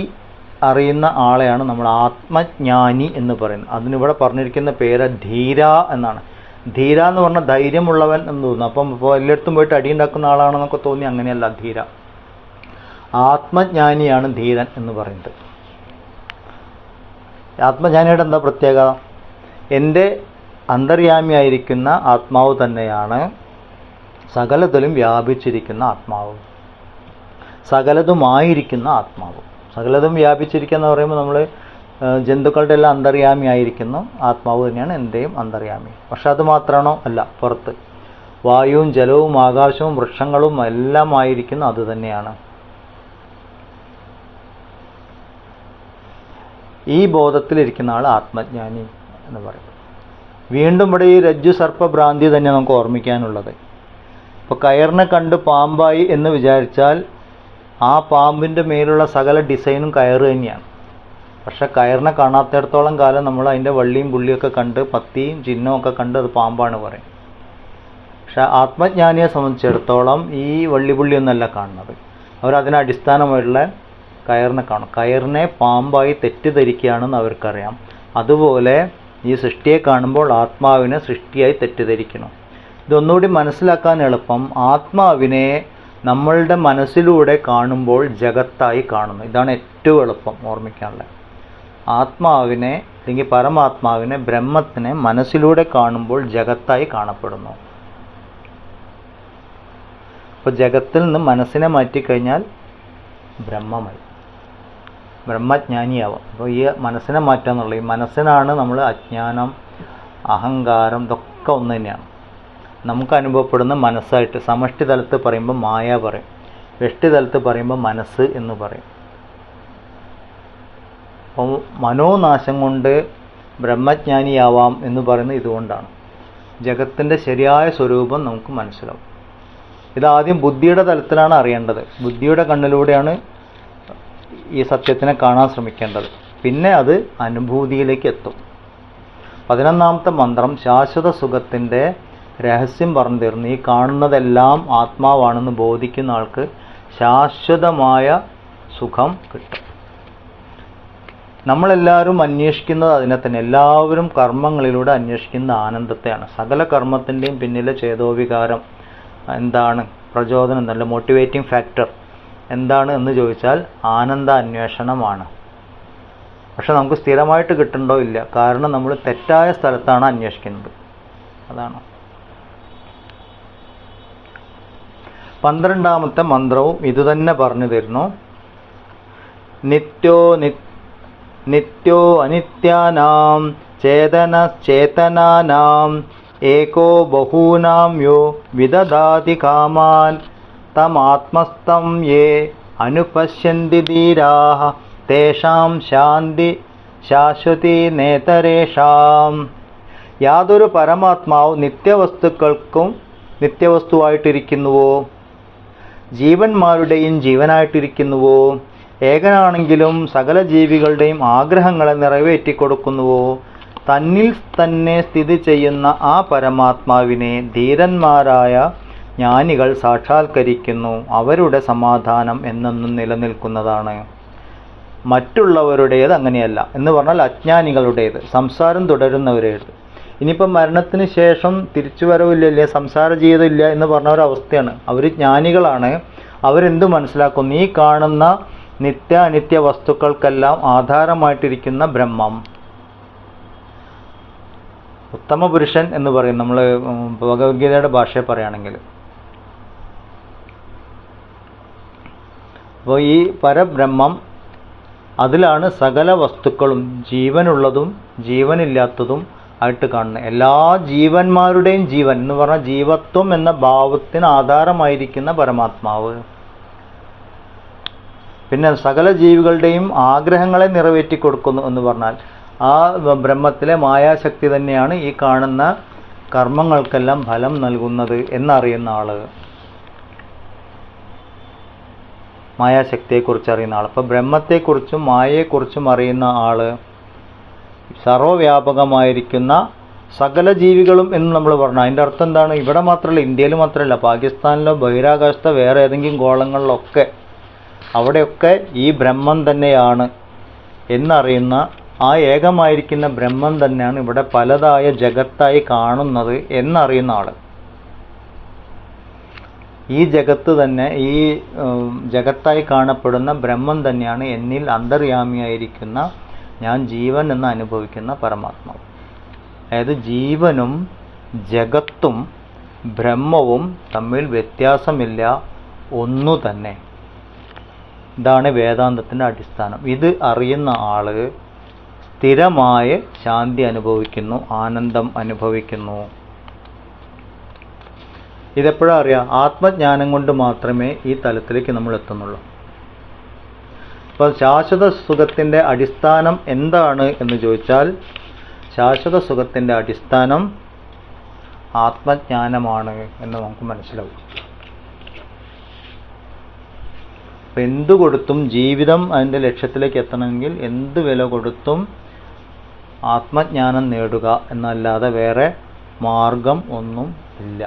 അറിയുന്ന ആളെയാണ് നമ്മൾ ആത്മജ്ഞാനി എന്ന് പറയുന്നത്. അതിനിവിടെ പറഞ്ഞിരിക്കുന്ന പേര് ധീര എന്നാണ്. ധീര എന്ന് പറഞ്ഞാൽ ധൈര്യമുള്ളവൻ എന്ന് തോന്നുന്നു. അപ്പം ഇപ്പോൾ എല്ലായിടത്തും പോയിട്ട് അടിയുണ്ടാക്കുന്ന ആളാണെന്നൊക്കെ തോന്നി. അങ്ങനെയല്ല ധീര. ആത്മജ്ഞാനിയാണ് ധീരൻ എന്ന് പറയുന്നത്. ആത്മജ്ഞാനിയുടെ എന്താ പ്രത്യേകത? എൻ്റെ അന്തര്യാമിയായിരിക്കുന്ന ആത്മാവ് തന്നെയാണ് സകലത്തിലും വ്യാപിച്ചിരിക്കുന്ന ആത്മാവ്, സകലതുമായിരിക്കുന്ന ആത്മാവ്. സകലതും വ്യാപിച്ചിരിക്കുക എന്ന് പറയുമ്പോൾ നമ്മൾ ജന്തുക്കളുടെ എല്ലാം അന്തര്യാമി ആയിരിക്കുന്നു ആത്മാവ് തന്നെയാണ് എൻ്റെയും അന്തര്യാമി. പക്ഷെ അത് മാത്രമാണോ? അല്ല. പുറത്ത് വായുവും ജലവും ആകാശവും വൃക്ഷങ്ങളും എല്ലാം ആയിരിക്കുന്നു അത് തന്നെയാണ്. ഈ ബോധത്തിലിരിക്കുന്ന ആൾ ആത്മജ്ഞാനി എന്ന് പറയും. വീണ്ടും ഇവിടെ ഈ രജ്ജു സർപ്പ ഭ്രാന്തി തന്നെ നമുക്ക് ഓർമ്മിക്കാനുള്ളത്. ഇപ്പോൾ കയറിനെ കണ്ട് പാമ്പായി എന്ന് വിചാരിച്ചാൽ ആ പാമ്പിൻ്റെ മേലുള്ള സകല ഡിസൈനും കയറ് തന്നെയാണ്. പക്ഷെ കയറിനെ കാണാത്തിടത്തോളം കാലം നമ്മൾ അതിൻ്റെ വള്ളിയും പുള്ളിയൊക്കെ കണ്ട് പത്തിയും ചിഹ്നവും ഒക്കെ കണ്ട് അത് പാമ്പാണ് പറയും. പക്ഷെ ആത്മജ്ഞാനിയെ സംബന്ധിച്ചിടത്തോളം ഈ വള്ളിപുള്ളിയൊന്നല്ല കാണുന്നത്. അവരതിന് അടിസ്ഥാനമായിട്ടുള്ള കയറിനെ കാണും. കയറിനെ പാമ്പായി തെറ്റിദ്ധരിക്കുകയാണെന്ന് അവർക്കറിയാം. അതുപോലെ ഈ സൃഷ്ടിയെ കാണുമ്പോൾ ആത്മാവിനെ സൃഷ്ടിയായി തെറ്റിദ്ധരിക്കണം. ഇതൊന്നുകൂടി മനസ്സിലാക്കാൻ എളുപ്പം, ആത്മാവിനെ നമ്മളുടെ മനസ്സിലൂടെ കാണുമ്പോൾ ജഗത്തായി കാണുന്നു. ഇതാണ് ഏറ്റവും എളുപ്പം ഓർമ്മിക്കാനുള്ളത്. ആത്മാവിനെ അല്ലെങ്കിൽ പരമാത്മാവിനെ, ബ്രഹ്മത്തിനെ മനസ്സിലൂടെ കാണുമ്പോൾ ജഗത്തായി കാണപ്പെടുന്നു. അപ്പോൾ ജഗത്തിൽ നിന്ന് മനസ്സിനെ മാറ്റിക്കഴിഞ്ഞാൽ ബ്രഹ്മമായി, ബ്രഹ്മജ്ഞാനിയാവാം. അപ്പോൾ ഈ മനസ്സിനെ മാറ്റുക എന്നുള്ളത്, ഈ മനസ്സിനാണ് നമ്മൾ അജ്ഞാനം, അഹങ്കാരം, ഇതൊക്കെ ഒന്ന് തന്നെയാണ് നമുക്ക് അനുഭവപ്പെടുന്ന മനസ്സായിട്ട്. സമഷ്ടി തലത്ത് പറയുമ്പോൾ മായ പറയും, വ്യഷ്ടി തലത്ത് പറയുമ്പോൾ മനസ്സ് എന്ന് പറയും. അപ്പോൾ മനോനാശം കൊണ്ട് ബ്രഹ്മജ്ഞാനിയാവാം എന്ന് പറയുന്നത് ഇതുകൊണ്ടാണ്. ജഗത്തിൻ്റെ ശരിയായ സ്വരൂപം നമുക്ക് മനസ്സിലാവും. ഇതാദ്യം ബുദ്ധിയുടെ തലത്തിലാണ് അറിയേണ്ടത്. ബുദ്ധിയുടെ കണ്ണിലൂടെയാണ് ഈ സത്യത്തിനെ കാണാൻ ശ്രമിക്കേണ്ടത്. പിന്നെ അത് അനുഭൂതിയിലേക്ക് എത്തും. 11ാമത്തെ മന്ത്രം ശാശ്വത സുഖത്തിൻ്റെ രഹസ്യം പറഞ്ഞു തരുന്നു. ഈ കാണുന്നതെല്ലാം ആത്മാവാണെന്ന് ബോധിക്കുന്ന ആൾക്ക് ശാശ്വതമായ സുഖം കിട്ടും. നമ്മളെല്ലാവരും അന്വേഷിക്കുന്നത് അതിനെ തന്നെ. എല്ലാവരും കർമ്മങ്ങളിലൂടെ അന്വേഷിക്കുന്ന ആനന്ദത്തെയാണ്. സകല കർമ്മത്തിൻ്റെയും പിന്നിലെ ചേതോവികാരം എന്താണ്, പ്രചോദനം, നല്ല മോട്ടിവേറ്റിംഗ് ഫാക്ടർ എന്താണ് എന്ന് ചോദിച്ചാൽ ആനന്ദ അന്വേഷണമാണ്. പക്ഷെ നമുക്ക് സ്ഥിരമായിട്ട് കിട്ടുന്നുണ്ടോ? ഇല്ല. കാരണം നമ്മൾ തെറ്റായ സ്ഥലത്താണ് അന്വേഷിക്കുന്നത്. അതാണ്. 12ാമത്തെ മന്ത്രവും ഇതുതന്നെ പറഞ്ഞു തരുന്നു. നിത്യോ അനിത്യാനാം ചേതനാനാം ഏകോ ബഹൂനാം യോ വിദദാതി കാമാൻ തമാത്മസ്ഥം യേ അനുപശ്യന്തി ധീരാഃ തേഷാം ശാന്തി ശാശ്വതി നേതരേഷാം. യാതൊരു പരമാത്മാവ് നിത്യവസ്തുവായിട്ടിരിക്കുന്നുവോ, ജീവന്മാരുടെയും ജീവനായിട്ടിരിക്കുന്നുവോ, ഏകനാണെങ്കിലും സകല ജീവികളുടെയും ആഗ്രഹങ്ങളെ നിറവേറ്റിക്കൊടുക്കുന്നുവോ, തന്നിൽ തന്നെ സ്ഥിതി ചെയ്യുന്ന ആ പരമാത്മാവിനെ ധീരന്മാരായ ജ്ഞാനികൾ സാക്ഷാത്കരിക്കുന്നു. അവരുടെ സമാധാനം എന്നെന്നും നിലനിൽക്കുന്നതാണ്. മറ്റുള്ളവരുടേത് അങ്ങനെയല്ല. എന്ന് പറഞ്ഞാൽ അജ്ഞാനികളുടേത്, സംസാരം തുടരുന്നവരുടേത്. ഇനിയിപ്പം മരണത്തിന് ശേഷം തിരിച്ചുവരവില്ല, സംസാര ജീവിതം ഇല്ല എന്ന് പറഞ്ഞ ഒരവസ്ഥയാണ്. അവർ ജ്ഞാനികളാണ്. അവരെന്ത് മനസ്സിലാക്കുന്നു? ഈ കാണുന്ന നിത്യ അനിത്യ വസ്തുക്കൾക്കെല്ലാം ആധാരമായിട്ടിരിക്കുന്ന ബ്രഹ്മം, ഉത്തമ പുരുഷൻ എന്ന് പറയും നമ്മൾ ഭഗവത്ഗീതയുടെ ഭാഷയെ പറയുകയാണെങ്കിൽ. അപ്പോൾ ഈ പരബ്രഹ്മം, അതിലാണ് സകല വസ്തുക്കളും ജീവനുള്ളതും ജീവനില്ലാത്തതും ആയിട്ട് കാണുന്നത്. എല്ലാ ജീവന്മാരുടെയും ജീവൻ എന്ന് പറഞ്ഞാൽ ജീവത്വം എന്ന ഭാവത്തിന് ആധാരമായിരിക്കുന്ന പരമാത്മാവ്. പിന്നെ സകല ജീവികളുടെയും ആഗ്രഹങ്ങളെ നിറവേറ്റിക്കൊടുക്കുന്നു എന്ന് പറഞ്ഞാൽ ആ ബ്രഹ്മത്തിലെ മായാശക്തി തന്നെയാണ് ഈ കാണുന്ന കർമ്മങ്ങൾക്കെല്ലാം ഫലം നൽകുന്നത് എന്നറിയുന്ന ആള്, മായാശക്തിയെക്കുറിച്ച് അറിയുന്ന ആൾ. അപ്പോൾ ബ്രഹ്മത്തെക്കുറിച്ചും മായയെക്കുറിച്ചും അറിയുന്ന ആള് സർവ്വവ്യാപകമായിരിക്കുന്ന സകല ജീവികളും എന്ന് നമ്മൾ പറഞ്ഞു. അതിൻ്റെ അർത്ഥം എന്താണ്? ഇവിടെ മാത്രമല്ല, ഇന്ത്യയിൽ മാത്രമല്ല, പാകിസ്ഥാനിലോ ബഹിരാകാശത്തോ വേറെ ഏതെങ്കിലും ഗോളങ്ങളിലൊക്കെ അവിടെയൊക്കെ ഈ ബ്രഹ്മം തന്നെയാണ് എന്നറിയുന്ന ആ ഏകമായിരിക്കുന്ന ബ്രഹ്മം തന്നെയാണ് ഇവിടെ പലതായ ജഗത്തായി കാണുന്നത് എന്നറിയുന്ന ആൾ. ഈ ജഗത്ത് തന്നെ, ഈ ജഗത്തായി കാണപ്പെടുന്ന ബ്രഹ്മം തന്നെയാണ് എന്നിൽ അന്തര്യാമിയായിരിക്കുന്ന ഞാൻ ജീവൻ എന്ന് അനുഭവിക്കുന്ന പരമാത്മാവ്. അതായത് ജീവനും ജഗത്തും ബ്രഹ്മവും തമ്മിൽ വ്യത്യാസമില്ല, ഒന്നു തന്നെ. ഇതാണ് വേദാന്തത്തിൻ്റെ അടിസ്ഥാനം. ഇത് അറിയുന്ന ആള് സ്ഥിരമായ ശാന്തി അനുഭവിക്കുന്നു, ആനന്ദം അനുഭവിക്കുന്നു. ഇതെപ്പോഴാ അറിയാം? ആത്മജ്ഞാനം കൊണ്ട് മാത്രമേ ഈ തലത്തിലേക്ക് നമ്മൾ എത്തുന്നുള്ളൂ. അപ്പോൾ ശാശ്വത സുഖത്തിൻ്റെ അടിസ്ഥാനം എന്താണ് എന്ന് ചോദിച്ചാൽ, ശാശ്വത സുഖത്തിൻ്റെ അടിസ്ഥാനം ആത്മജ്ഞാനമാണ് എന്ന് നമുക്ക് മനസ്സിലാവും. അപ്പം എന്തു കൊടുത്തും ജീവിതം അതിൻ്റെ ലക്ഷ്യത്തിലേക്ക് എത്തണമെങ്കിൽ എന്ത് വില കൊടുത്തും ആത്മജ്ഞാനം നേടുക എന്നല്ലാതെ വേറെ മാർഗം ഒന്നും ഇല്ല.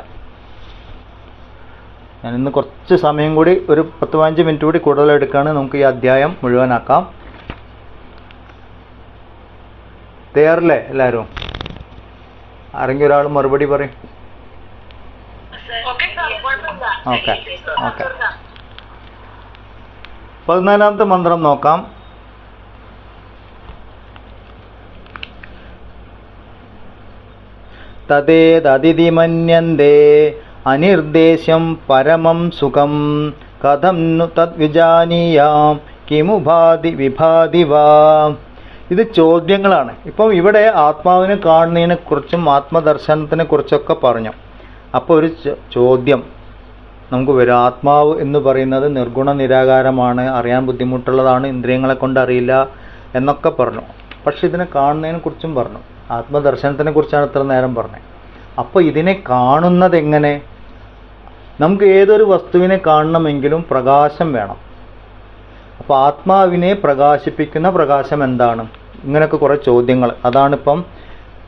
ഞാനിന്ന് കുറച്ച് സമയം കൂടി, ഒരു 10-15 മിനിറ്റ് കൂടി കൂടുതൽ എടുക്കുകയാണ്. നമുക്ക് ഈ അധ്യായം മുഴുവനാക്കാം. തയ്യാറല്ലേ എല്ലാവരും? ആരെങ്കിലും ഒരാൾ മറുപടി പറയും. ഓക്കെ. 14ാമത്തെ മന്ത്രം നോക്കാം. തദേതതിഥി മന്യന്തേ അനിർദേശം പരമം സുഖം കഥം നു തദ്വിജാനീയാം കിമുഭാതി വിഭാതി വാ. ഇത് ചോദ്യങ്ങളാണ്. ഇപ്പം ഇവിടെ ആത്മാവിനെ കാണുന്നതിനെ കുറിച്ചും ആത്മദർശനത്തിനെ കുറിച്ചൊക്കെ പറഞ്ഞു. അപ്പോൾ ഒരു ചോദ്യം നമുക്ക് വരും. ആത്മാവ് എന്ന് പറയുന്നത് നിർഗുണ നിരാകാരമാണ്, അറിയാൻ ബുദ്ധിമുട്ടുള്ളതാണ്, ഇന്ദ്രിയങ്ങളെ കൊണ്ട് അറിയില്ല എന്നൊക്കെ പറഞ്ഞു. പക്ഷെ ഇതിനെ കാണുന്നതിനെ കുറിച്ചും പറഞ്ഞു. ആത്മദർശനത്തിനെ കുറിച്ചാണ് ഇത്ര നേരം പറഞ്ഞത്. അപ്പോൾ ഇതിനെ കാണുന്നത് എങ്ങനെ? നമുക്ക് ഏതൊരു വസ്തുവിനെ കാണണമെങ്കിലും പ്രകാശം വേണം. അപ്പോൾ ആത്മാവിനെ പ്രകാശിപ്പിക്കുന്ന പ്രകാശം എന്താണ്? ഇങ്ങനെയൊക്കെ കുറേ ചോദ്യങ്ങൾ. അതാണിപ്പം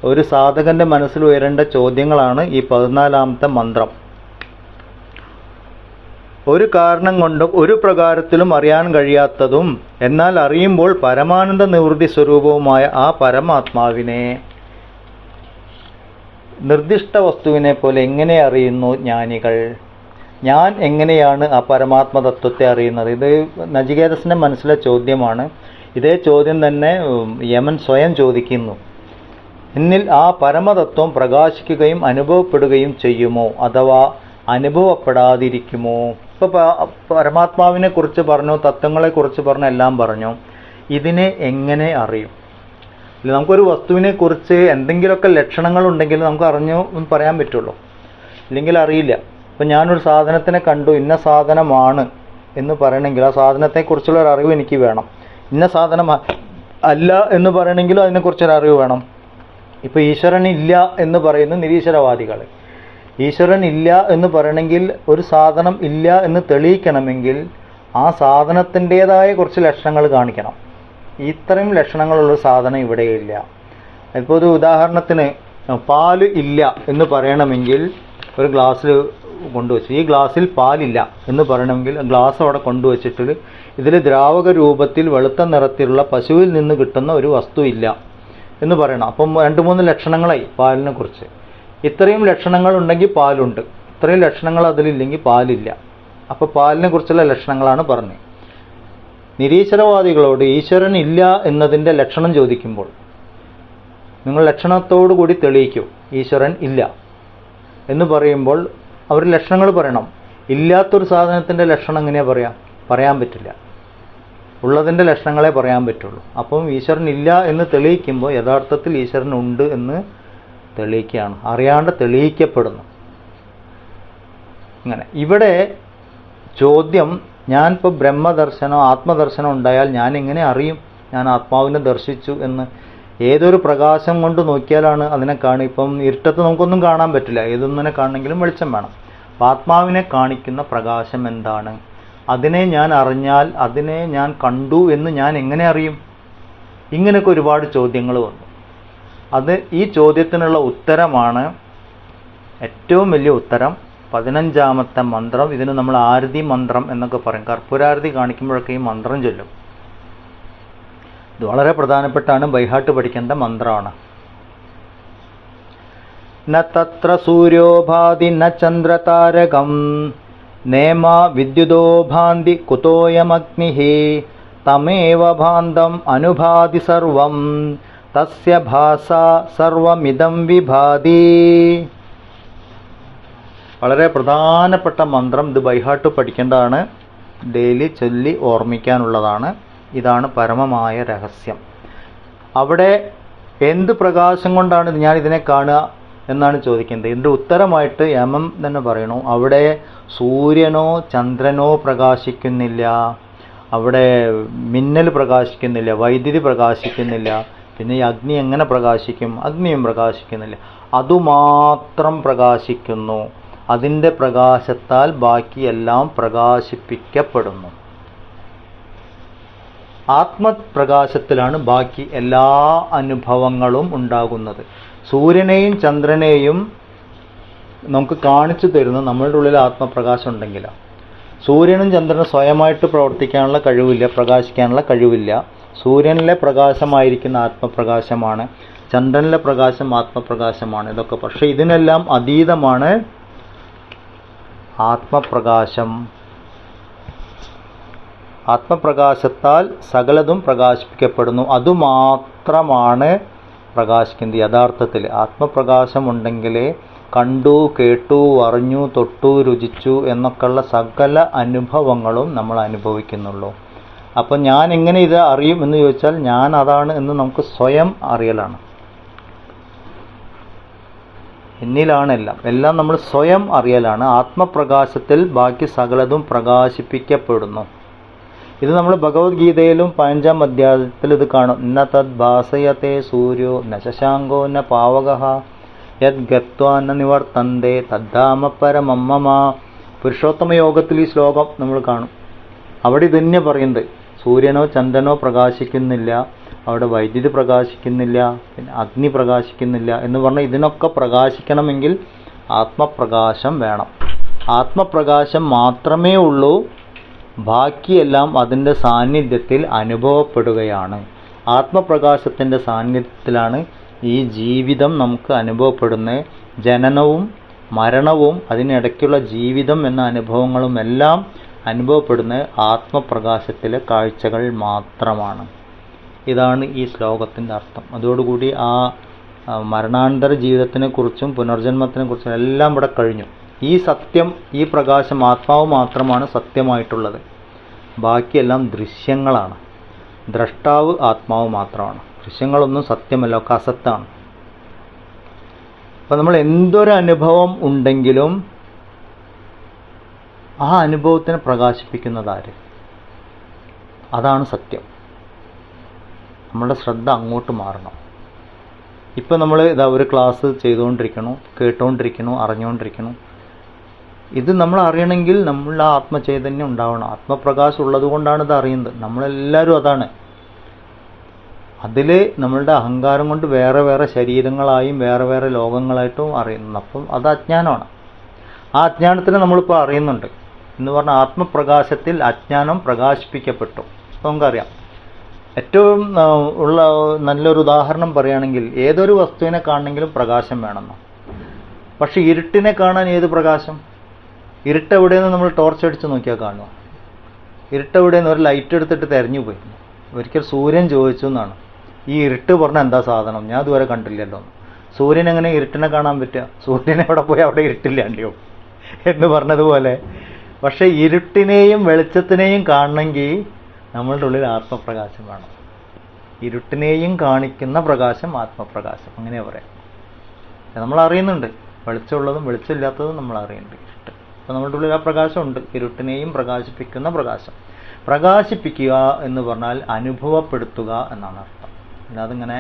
ഒരു സാധകന്റെ മനസ്സിൽ ഉയരേണ്ട ചോദ്യങ്ങളാണ് ഈ 14ാമത്തെ മന്ത്രം. ഒരു കാരണം കൊണ്ടും ഒരു പ്രകാരത്തിലും അറിയാൻ കഴിയാത്തതും എന്നാൽ അറിയുമ്പോൾ പരമാനന്ദ നിവൃത്തി സ്വരൂപവുമായ ആ പരമാത്മാവിനെ നിർദ്ദിഷ്ട വസ്തുവിനെ പോലെ എങ്ങനെ അറിയുന്നു ജ്ഞാനികൾ? ഞാൻ എങ്ങനെയാണ് ആ പരമാത്മതത്വത്തെ അറിയുന്നത്? ഇത് നചികേതസിന്റെ മനസ്സിലെ ചോദ്യമാണ്. ഇതേ ചോദ്യം തന്നെ യമൻ സ്വയം ചോദിക്കുന്നു. എന്നിൽ ആ പരമതത്വം പ്രകാശിക്കുകയും അനുഭവപ്പെടുകയും ചെയ്യുമോ, അഥവാ അനുഭവപ്പെടാതിരിക്കുമോ? ഇപ്പൊ പരമാത്മാവിനെ കുറിച്ച് പറഞ്ഞു, തത്വങ്ങളെ കുറിച്ച് പറഞ്ഞു, എല്ലാം പറഞ്ഞു. ഇതിനെ എങ്ങനെ അറിയും? നമുക്കൊരു വസ്തുവിനെ കുറിച്ച് എന്തെങ്കിലുമൊക്കെ ലക്ഷണങ്ങൾ ഉണ്ടെങ്കിൽ നമുക്ക് അറിഞ്ഞു പറയാൻ പറ്റുള്ളൂ, ഇല്ലെങ്കിൽ അറിയില്ല. ഇപ്പം ഞാനൊരു സാധനത്തിനെ കണ്ടു, ഇന്ന സാധനമാണ് എന്ന് പറയണമെങ്കിൽ ആ സാധനത്തെക്കുറിച്ചുള്ള ഒരു അറിവ് എനിക്ക് വേണം. ഇന്ന സാധനം അല്ല എന്ന് പറയണമെങ്കിലും അതിനെക്കുറിച്ചൊരു അറിവ് വേണം. ഇപ്പോൾ ഈശ്വരൻ ഇല്ല എന്ന് പറയുന്ന നിരീശ്വരവാദികൾ, ഈശ്വരൻ ഇല്ല എന്ന് പറയണമെങ്കിൽ ഒരു സാധനം ഇല്ല എന്ന് തെളിയിക്കണമെങ്കിൽ ആ സാധനത്തിൻ്റേതായ കുറച്ച് ലക്ഷണങ്ങൾ കാണിക്കണം. ഇത്രയും ലക്ഷണങ്ങളുള്ള സാധനം ഇവിടെയില്ല. ഇപ്പോൾ ഒരു ഉദാഹരണത്തിന് പാല് ഇല്ല എന്ന് പറയണമെങ്കിൽ ഒരു ഗ്ലാസ്സിൽ കൊണ്ടുവച്ചു, ഈ ഗ്ലാസ്സിൽ പാലില്ല എന്ന് പറയണമെങ്കിൽ ഗ്ലാസ് അവിടെ കൊണ്ടുവച്ചിട്ട് ഇതിൽ ദ്രാവക രൂപത്തിൽ വെളുത്ത നിറത്തിലുള്ള പശുവിൽ നിന്ന് കിട്ടുന്ന ഒരു വസ്തു ഇല്ല എന്ന് പറയണം. അപ്പം 2-3 ലക്ഷണങ്ങളായി പാലിനെ കുറിച്ച്. ഇത്രയും ലക്ഷണങ്ങൾ ഉണ്ടെങ്കിൽ പാലുണ്ട്, ഇത്രയും ലക്ഷണങ്ങൾ അതിലില്ലെങ്കിൽ പാലില്ല. അപ്പോൾ പാലിനെ കുറിച്ചുള്ള ലക്ഷണങ്ങളാണ് പറഞ്ഞത്. നിരീശ്വരവാദികളോട് ഈശ്വരൻ ഇല്ല എന്നതിൻ്റെ ലക്ഷണം ചോദിക്കുമ്പോൾ നിങ്ങൾ ലക്ഷണത്തോടു കൂടി തെളിയിക്കൂ ഈശ്വരൻ ഇല്ല എന്ന് പറയുമ്പോൾ അവർ ലക്ഷണങ്ങൾ പറയണം. ഇല്ലാത്തൊരു സാധനത്തിൻ്റെ ലക്ഷണം എങ്ങനെയാ പറയാൻ പറ്റില്ല, ഉള്ളതിൻ്റെ ലക്ഷണങ്ങളെ പറയാൻ പറ്റുള്ളൂ. അപ്പം ഈശ്വരൻ ഇല്ല എന്ന് തെളിയിക്കുമ്പോൾ യഥാർത്ഥത്തിൽ ഈശ്വരൻ ഉണ്ട് എന്ന് തെളിയിക്കുകയാണ്, അറിയാണ്ട് തെളിയിക്കപ്പെടുന്നു. ഇങ്ങനെ ഇവിടെ ചോദ്യം, ഞാനിപ്പോൾ ബ്രഹ്മദർശനോ ആത്മദർശനം ഉണ്ടായാൽ ഞാൻ എങ്ങനെ അറിയും ഞാൻ ആത്മാവിനെ ദർശിച്ചു എന്ന്? ഏതൊരു പ്രകാശം കൊണ്ട് നോക്കിയാലാണ് അതിനെ കാണുക? ഇപ്പം ഇരുട്ടത്ത് നമുക്കൊന്നും കാണാൻ പറ്റില്ല, ഏതൊന്നിനെ കാണണമെങ്കിലും വെളിച്ചം വേണം. അപ്പം ആത്മാവിനെ കാണിക്കുന്ന പ്രകാശം എന്താണ്? അതിനെ ഞാൻ അറിഞ്ഞാൽ അതിനെ ഞാൻ കണ്ടു എന്ന് ഞാൻ എങ്ങനെ അറിയും? ഇങ്ങനെയൊക്കെ ഒരുപാട് ചോദ്യങ്ങൾ വന്നു. ഈ ചോദ്യത്തിനുള്ള ഉത്തരമാണ് ഏറ്റവും വലിയ ഉത്തരം 15ാമത്തെ മന്ത്രം. ഇതിന് നമ്മൾ ആരതി മന്ത്രം എന്നൊക്കെ പറയും. കർപ്പൂരാരതി കാണിക്കുമ്പോഴൊക്കെ ഈ മന്ത്രം ചൊല്ലും. ഇത് വളരെ പ്രധാനപ്പെട്ടാണ്, ബൈഹാട്ട് പഠിക്കേണ്ട മന്ത്രമാണ്. ന തത്ര സൂര്യോ ഭാതി ന ചന്ദ്രതാരകം നേമ വിദ്യുതോ ഭാന്തി കുതോയമഗ്നിഃ തമേവ ഭാന്തം അനുഭാതി സർവം തസ്യ ഭാസ സർവമിദം വിഭാതി. വളരെ പ്രധാനപ്പെട്ട മന്ത്രം. ഇത് ബൈഹാട്ട് പഠിക്കേണ്ടതാണ്, ഡെയിലി ചൊല്ലി ഓർമ്മിക്കാനുള്ളതാണ്. ഇതാണ് പരമമായ രഹസ്യം. അവിടെ എന്ത് പ്രകാശം കൊണ്ടാണ് ഞാൻ ഇതിനെ കാണുക എന്നാണ് ചോദിക്കുന്നത്. ഇതിൻ്റെ ഉത്തരമായിട്ട് യമം തന്നെ പറയണു, അവിടെ സൂര്യനോ ചന്ദ്രനോ പ്രകാശിക്കുന്നില്ല, അവിടെ മിന്നൽ പ്രകാശിക്കുന്നില്ല, വൈദ്യുതി പ്രകാശിക്കുന്നില്ല, പിന്നെ ഈ അഗ്നി എങ്ങനെ പ്രകാശിക്കും? അഗ്നിയും പ്രകാശിക്കുന്നില്ല. അതുമാത്രം പ്രകാശിക്കുന്നു. അതിൻ്റെ പ്രകാശത്താൽ ബാക്കിയെല്ലാം പ്രകാശിപ്പിക്കപ്പെടുന്നു. ആത്മപ്രകാശത്തിലാണ് ബാക്കി എല്ലാ അനുഭവങ്ങളും ഉണ്ടാകുന്നത്. സൂര്യനെയും ചന്ദ്രനെയും നമുക്ക് കാണിച്ചു തരുന്നത് നമ്മളുടെ ഉള്ളിൽ ആത്മപ്രകാശം ഉണ്ടെങ്കിലാണ്. സൂര്യനും ചന്ദ്രനും സ്വയമായിട്ട് പ്രവർത്തിക്കാനുള്ള കഴിവില്ല, പ്രകാശിക്കാനുള്ള കഴിവില്ല. സൂര്യനിലെ പ്രകാശമായിരിക്കുന്ന ആത്മപ്രകാശമാണ്, ചന്ദ്രനിലെ പ്രകാശം ആത്മപ്രകാശമാണ്. ഇതൊക്കെ പക്ഷേ ഇതിനെല്ലാം അതീതമാണ് ആത്മപ്രകാശം. ആത്മപ്രകാശത്താൽ സകലതും പ്രകാശിപ്പിക്കപ്പെടുന്നു. അതുമാത്രമാണ് പ്രകാശിക്കുന്നത്. യഥാർത്ഥത്തിൽ ആത്മപ്രകാശം ഉണ്ടെങ്കിലേ കണ്ടു, കേട്ടു, അറിഞ്ഞു, തൊട്ടു, രുചിച്ചു എന്നൊക്കെയുള്ള സകല അനുഭവങ്ങളും നമ്മൾ അനുഭവിക്കുന്നുള്ളൂ. അപ്പം ഞാൻ എങ്ങനെ ഇത് അറിയും എന്ന് ചോദിച്ചാൽ ഞാൻ അതാണ് എന്ന് നമുക്ക് സ്വയം അറിയലാണ്. എന്നിലാണ് എല്ലാം നമ്മൾ സ്വയം അറിയലാണ്. ആത്മപ്രകാശത്തിൽ ബാക്കി സകലതും പ്രകാശിപ്പിക്കപ്പെടുന്നു. ഇത് നമ്മൾ ഭഗവത്ഗീതയിലും 5ാം അധ്യായത്തിൽ ഇത് കാണും. ന തദ് ഭാസയത്തെ സൂര്യോ ന ശശാങ്കോ ന പാവകഃ യദ് ഗത്വാ ന നിവർത്തന്തേ തദ്ധാമ പരമം മമ പുരുഷോത്തമ യോഗത്തിൽ ഈ ശ്ലോകം നമ്മൾ കാണും. അവിടെ ഇതന്നെ പറയുന്നത്, സൂര്യനോ ചന്ദ്രനോ പ്രകാശിക്കുന്നില്ല, അവിടെ വൈദ്യുതി പ്രകാശിക്കുന്നില്ല, പിന്നെ അഗ്നി പ്രകാശിക്കുന്നില്ല എന്ന് പറഞ്ഞാൽ ഇതിനൊക്കെ പ്രകാശിക്കണമെങ്കിൽ ആത്മപ്രകാശം വേണം. ആത്മപ്രകാശം മാത്രമേ ഉള്ളൂ, ബാക്കിയെല്ലാം അതിൻ്റെ സാന്നിധ്യത്തിൽ അനുഭവപ്പെടുകയാണ്. ആത്മപ്രകാശത്തിൻ്റെ സാന്നിധ്യത്തിലാണ് ഈ ജീവിതം നമുക്ക് അനുഭവപ്പെടുന്നത്. ജനനവും മരണവും അതിനിടയ്ക്കുള്ള ജീവിതം എന്ന അനുഭവങ്ങളും എല്ലാം അനുഭവപ്പെടുന്നത് ആത്മപ്രകാശത്തിലെ കാഴ്ചകൾ മാത്രമാണ്. ഇതാണ് ഈ ശ്ലോകത്തിൻ്റെ അർത്ഥം. അതോടുകൂടി ആ മരണാനന്തര ജീവിതത്തിനെക്കുറിച്ചും പുനർജന്മത്തിനെക്കുറിച്ചും എല്ലാം ഇവിടെ കഴിഞ്ഞു. ഈ സത്യം, ഈ പ്രകാശം, ആത്മാവ് മാത്രമാണ് സത്യമായിട്ടുള്ളത്. ബാക്കിയെല്ലാം ദൃശ്യങ്ങളാണ്. ദ്രഷ്ടാവ് ആത്മാവ് മാത്രമാണ്. ദൃശ്യങ്ങളൊന്നും സത്യമല്ല, ഒക്കെ അസത്താണ്. അപ്പം നമ്മൾ എന്തൊരനുഭവം ഉണ്ടെങ്കിലും ആ അനുഭവത്തിനെ പ്രകാശിപ്പിക്കുന്നതാര്? അതാണ് സത്യം. നമ്മളുടെ ശ്രദ്ധ അങ്ങോട്ട് മാറണം. ഇപ്പം നമ്മൾ ഇതാ ഒരു ക്ലാസ് ചെയ്തുകൊണ്ടിരിക്കണു, കേട്ടുകൊണ്ടിരിക്കണു, അറിഞ്ഞുകൊണ്ടിരിക്കണു. ഇത് നമ്മൾ അറിയണമെങ്കിൽ നമ്മളുടെ ആത്മചൈതന്യം ഉണ്ടാവണം. ആത്മപ്രകാശം ഉള്ളത് കൊണ്ടാണ് ഇത് അറിയുന്നത്. നമ്മളെല്ലാവരും അതാണ്. അതിൽ നമ്മളുടെ അഹങ്കാരം കൊണ്ട് വേറെ വേറെ ശരീരങ്ങളായും വേറെ വേറെ ലോകങ്ങളായിട്ടും അറിയുന്നു. അപ്പം അത് അജ്ഞാനമാണ്. ആ അജ്ഞാനത്തിനെ നമ്മളിപ്പോൾ അറിയുന്നുണ്ട് എന്ന് പറഞ്ഞാൽ ആത്മപ്രകാശത്തിൽ അജ്ഞാനം പ്രകാശിപ്പിക്കപ്പെട്ടു. അപ്പോൾ നമുക്കറിയാം. ഏറ്റവും ഉള്ള നല്ലൊരു ഉദാഹരണം പറയുകയാണെങ്കിൽ, ഏതൊരു വസ്തുവിനെ കാണണമെങ്കിലും പ്രകാശം വേണമെന്നോ. പക്ഷെ ഇരുട്ടിനെ കാണാൻ ഏത് പ്രകാശം? ഇരുട്ടെവിടെയെന്ന് നമ്മൾ ടോർച്ച് അടിച്ച് നോക്കിയാൽ കാണുക. ഇരുട്ടെവിടെയെന്ന് ഒരു ലൈറ്റ് എടുത്തിട്ട് തെരഞ്ഞു പോയി. ഒരിക്കൽ സൂര്യൻ ചോദിച്ചു എന്നാണ്, ഈ ഇരുട്ട് പറഞ്ഞാൽ എന്താ സാധനം, ഞാൻ ഇതുവരെ കണ്ടില്ലല്ലോ. സൂര്യൻ എങ്ങനെ ഇരുട്ടിനെ കാണാൻ പറ്റുക? സൂര്യൻ എവിടെ പോയി അവിടെ ഇരുട്ടില്ലാണ്ടിയോ എന്ന് പറഞ്ഞതുപോലെ. പക്ഷെ ഇരുട്ടിനെയും വെളിച്ചത്തിനെയും കാണണമെങ്കിൽ നമ്മളുടെ ഉള്ളിൽ ആത്മപ്രകാശം വേണം. ഇരുട്ടിനെയും കാണിക്കുന്ന പ്രകാശം ആത്മപ്രകാശം, അങ്ങനെ പറയാം. നമ്മൾ അറിയുന്നുണ്ട്, വെളിച്ചമുള്ളതും വെളിച്ചമില്ലാത്തതും നമ്മൾ അറിയുന്നുണ്ട്. ഇരുട്ട്, അപ്പോൾ നമ്മളുടെ ഉള്ളിൽ ആ പ്രകാശമുണ്ട്. ഇരുട്ടിനെയും പ്രകാശിപ്പിക്കുന്ന പ്രകാശം. പ്രകാശിപ്പിക്കുക എന്ന് പറഞ്ഞാൽ അനുഭവപ്പെടുത്തുക എന്നാണ് അർത്ഥം. അല്ലാതെ ഇങ്ങനെ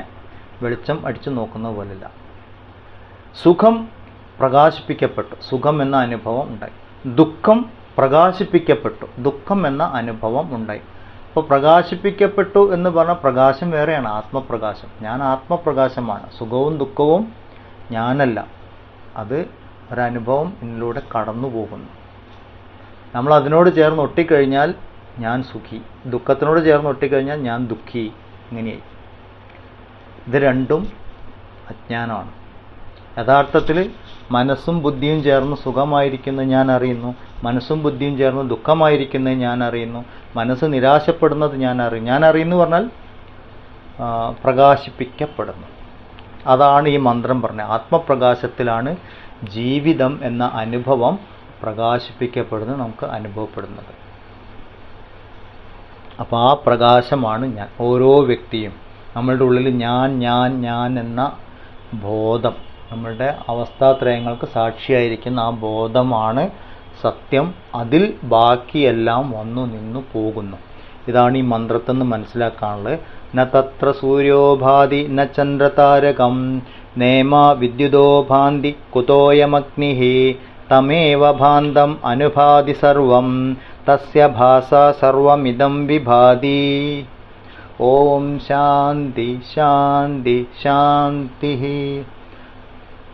വെളിച്ചം അടിച്ചു നോക്കുന്ന പോലില്ല. സുഖം പ്രകാശിപ്പിക്കപ്പെട്ടു, സുഖം എന്ന അനുഭവം ഉണ്ടായി. ദുഃഖം പ്രകാശിപ്പിക്കപ്പെട്ടു, ദുഃഖം എന്ന അനുഭവം ഉണ്ടായി. അപ്പോൾ പ്രകാശിപ്പിക്കപ്പെട്ടു എന്ന് പറഞ്ഞാൽ പ്രകാശം വേറെയാണ്, ആത്മപ്രകാശം. ഞാൻ ആത്മപ്രകാശമാണ്. സുഖവും ദുഃഖവും ഞാനല്ല. അത് ഒരനുഭവം എന്നിലൂടെ കടന്നു പോകുന്നു. നമ്മൾ അതിനോട് ചേർന്ന് ഒട്ടിക്കഴിഞ്ഞാൽ ഞാൻ സുഖി, ദുഃഖത്തിനോട് ചേർന്ന് ഒട്ടിക്കഴിഞ്ഞാൽ ഞാൻ ദുഃഖി, ഇങ്ങനെയായി. ഇത് രണ്ടും അജ്ഞാനമാണ്. യഥാർത്ഥത്തിൽ മനസ്സും ബുദ്ധിയും ചേർന്ന് സുഖമായിരിക്കുന്നത് ഞാൻ അറിയുന്നു, മനസ്സും ബുദ്ധിയും ചേർന്ന് ദുഃഖമായിരിക്കുന്നത് ഞാൻ അറിയുന്നു, മനസ്സ് നിരാശപ്പെടുന്നത് ഞാൻ അറിയുന്നു. ഞാൻ അറിയുന്നു പറഞ്ഞാൽ പ്രകാശിപ്പിക്കപ്പെടുന്നു. അതാണ് ഈ മന്ത്രം പറഞ്ഞത്. ആത്മപ്രകാശത്തിലാണ് ജീവിതം എന്ന അനുഭവം പ്രകാശിപ്പിക്കപ്പെടുന്നത്, നമുക്ക് അനുഭവപ്പെടുന്നത്. അപ്പോൾ ആ പ്രകാശമാണ് ഞാൻ. ഓരോ വ്യക്തിയും നമ്മളുടെ ഉള്ളിൽ ഞാൻ ഞാൻ ഞാൻ എന്ന ബോധം, നമ്മളുടെ അവസ്ഥാത്രയങ്ങൾക്ക് സാക്ഷിയായിരിക്കുന്ന ആ ബോധമാണ് സത്യം. അതിൽ ബാക്കിയെല്ലാം വന്നു നിന്നു പോകുന്നു. ഇതാണ് ഈ മന്ത്രത്തിൽ നിന്ന് മനസ്സിലാക്കാനുള്ളത്. ന തത്ര സൂര്യോഭാതി ന ചന്ദ്രതാരകം നേമ വിദ്യുതോ ഭാന്തി കുതോയമഗ്നിഃ തമേവ ഭാന്തം അനുഭാതി സർവം തസ്യ ഭാസ സർവമിദം വിഭാതി. ഓം ശാന്തി ശാന്തി ശാന്തി.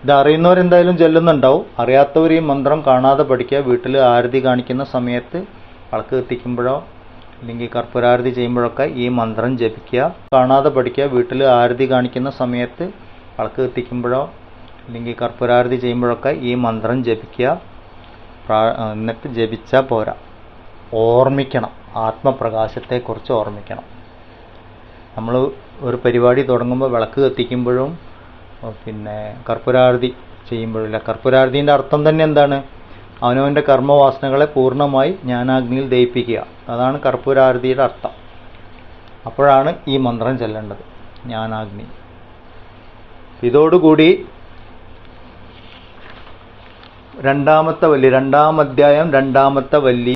ഇത് അറിയുന്നവരെന്തായാലും ചൊല്ലുന്നുണ്ടാവും. അറിയാത്തവർ ഈ മന്ത്രം കാണാതെ പഠിക്കുക. വീട്ടിൽ ആരതി കാണിക്കുന്ന സമയത്ത് വിളക്ക് കത്തിക്കുമ്പോഴോ അല്ലെങ്കിൽ കർപ്പൂരാരതി ചെയ്യുമ്പോഴൊക്കെ ഈ മന്ത്രം ജപിക്കുക. കാണാതെ പഠിക്കുക. വീട്ടിൽ ആരതി കാണിക്കുന്ന സമയത്ത് വിളക്ക് കത്തിക്കുമ്പോഴോ അല്ലെങ്കിൽ കർപ്പൂരാരതി ചെയ്യുമ്പോഴൊക്കെ ഈ മന്ത്രം ജപിക്കുക. എന്നിട്ട് ജപിച്ചാൽ പോരാ, ഓർമ്മിക്കണം. ആത്മപ്രകാശത്തെക്കുറിച്ച് ഓർമ്മിക്കണം. നമ്മൾ ഒരു പരിപാടി തുടങ്ങുമ്പോൾ വിളക്ക് കത്തിക്കുമ്പോഴും പിന്നെ കർപ്പൂരാരതി ചെയ്യുമ്പോഴില്ല. കർപ്പൂരാരതിൻ്റെ അർത്ഥം തന്നെ എന്താണ്? അവനവൻ്റെ കർമ്മവാസനകളെ പൂർണ്ണമായി ജ്ഞാനാഗ്നിയിൽ ദയിപ്പിക്കുക. അതാണ് കർപ്പൂരാരതിയുടെ അർത്ഥം. അപ്പോഴാണ് ഈ മന്ത്രം ചൊല്ലേണ്ടത്, ജ്ഞാനാഗ്നി. ഇതോടുകൂടി രണ്ടാമത്തെ വല്ലി, 2-ാം അധ്യായം 2-ാമത്തെ വല്ലി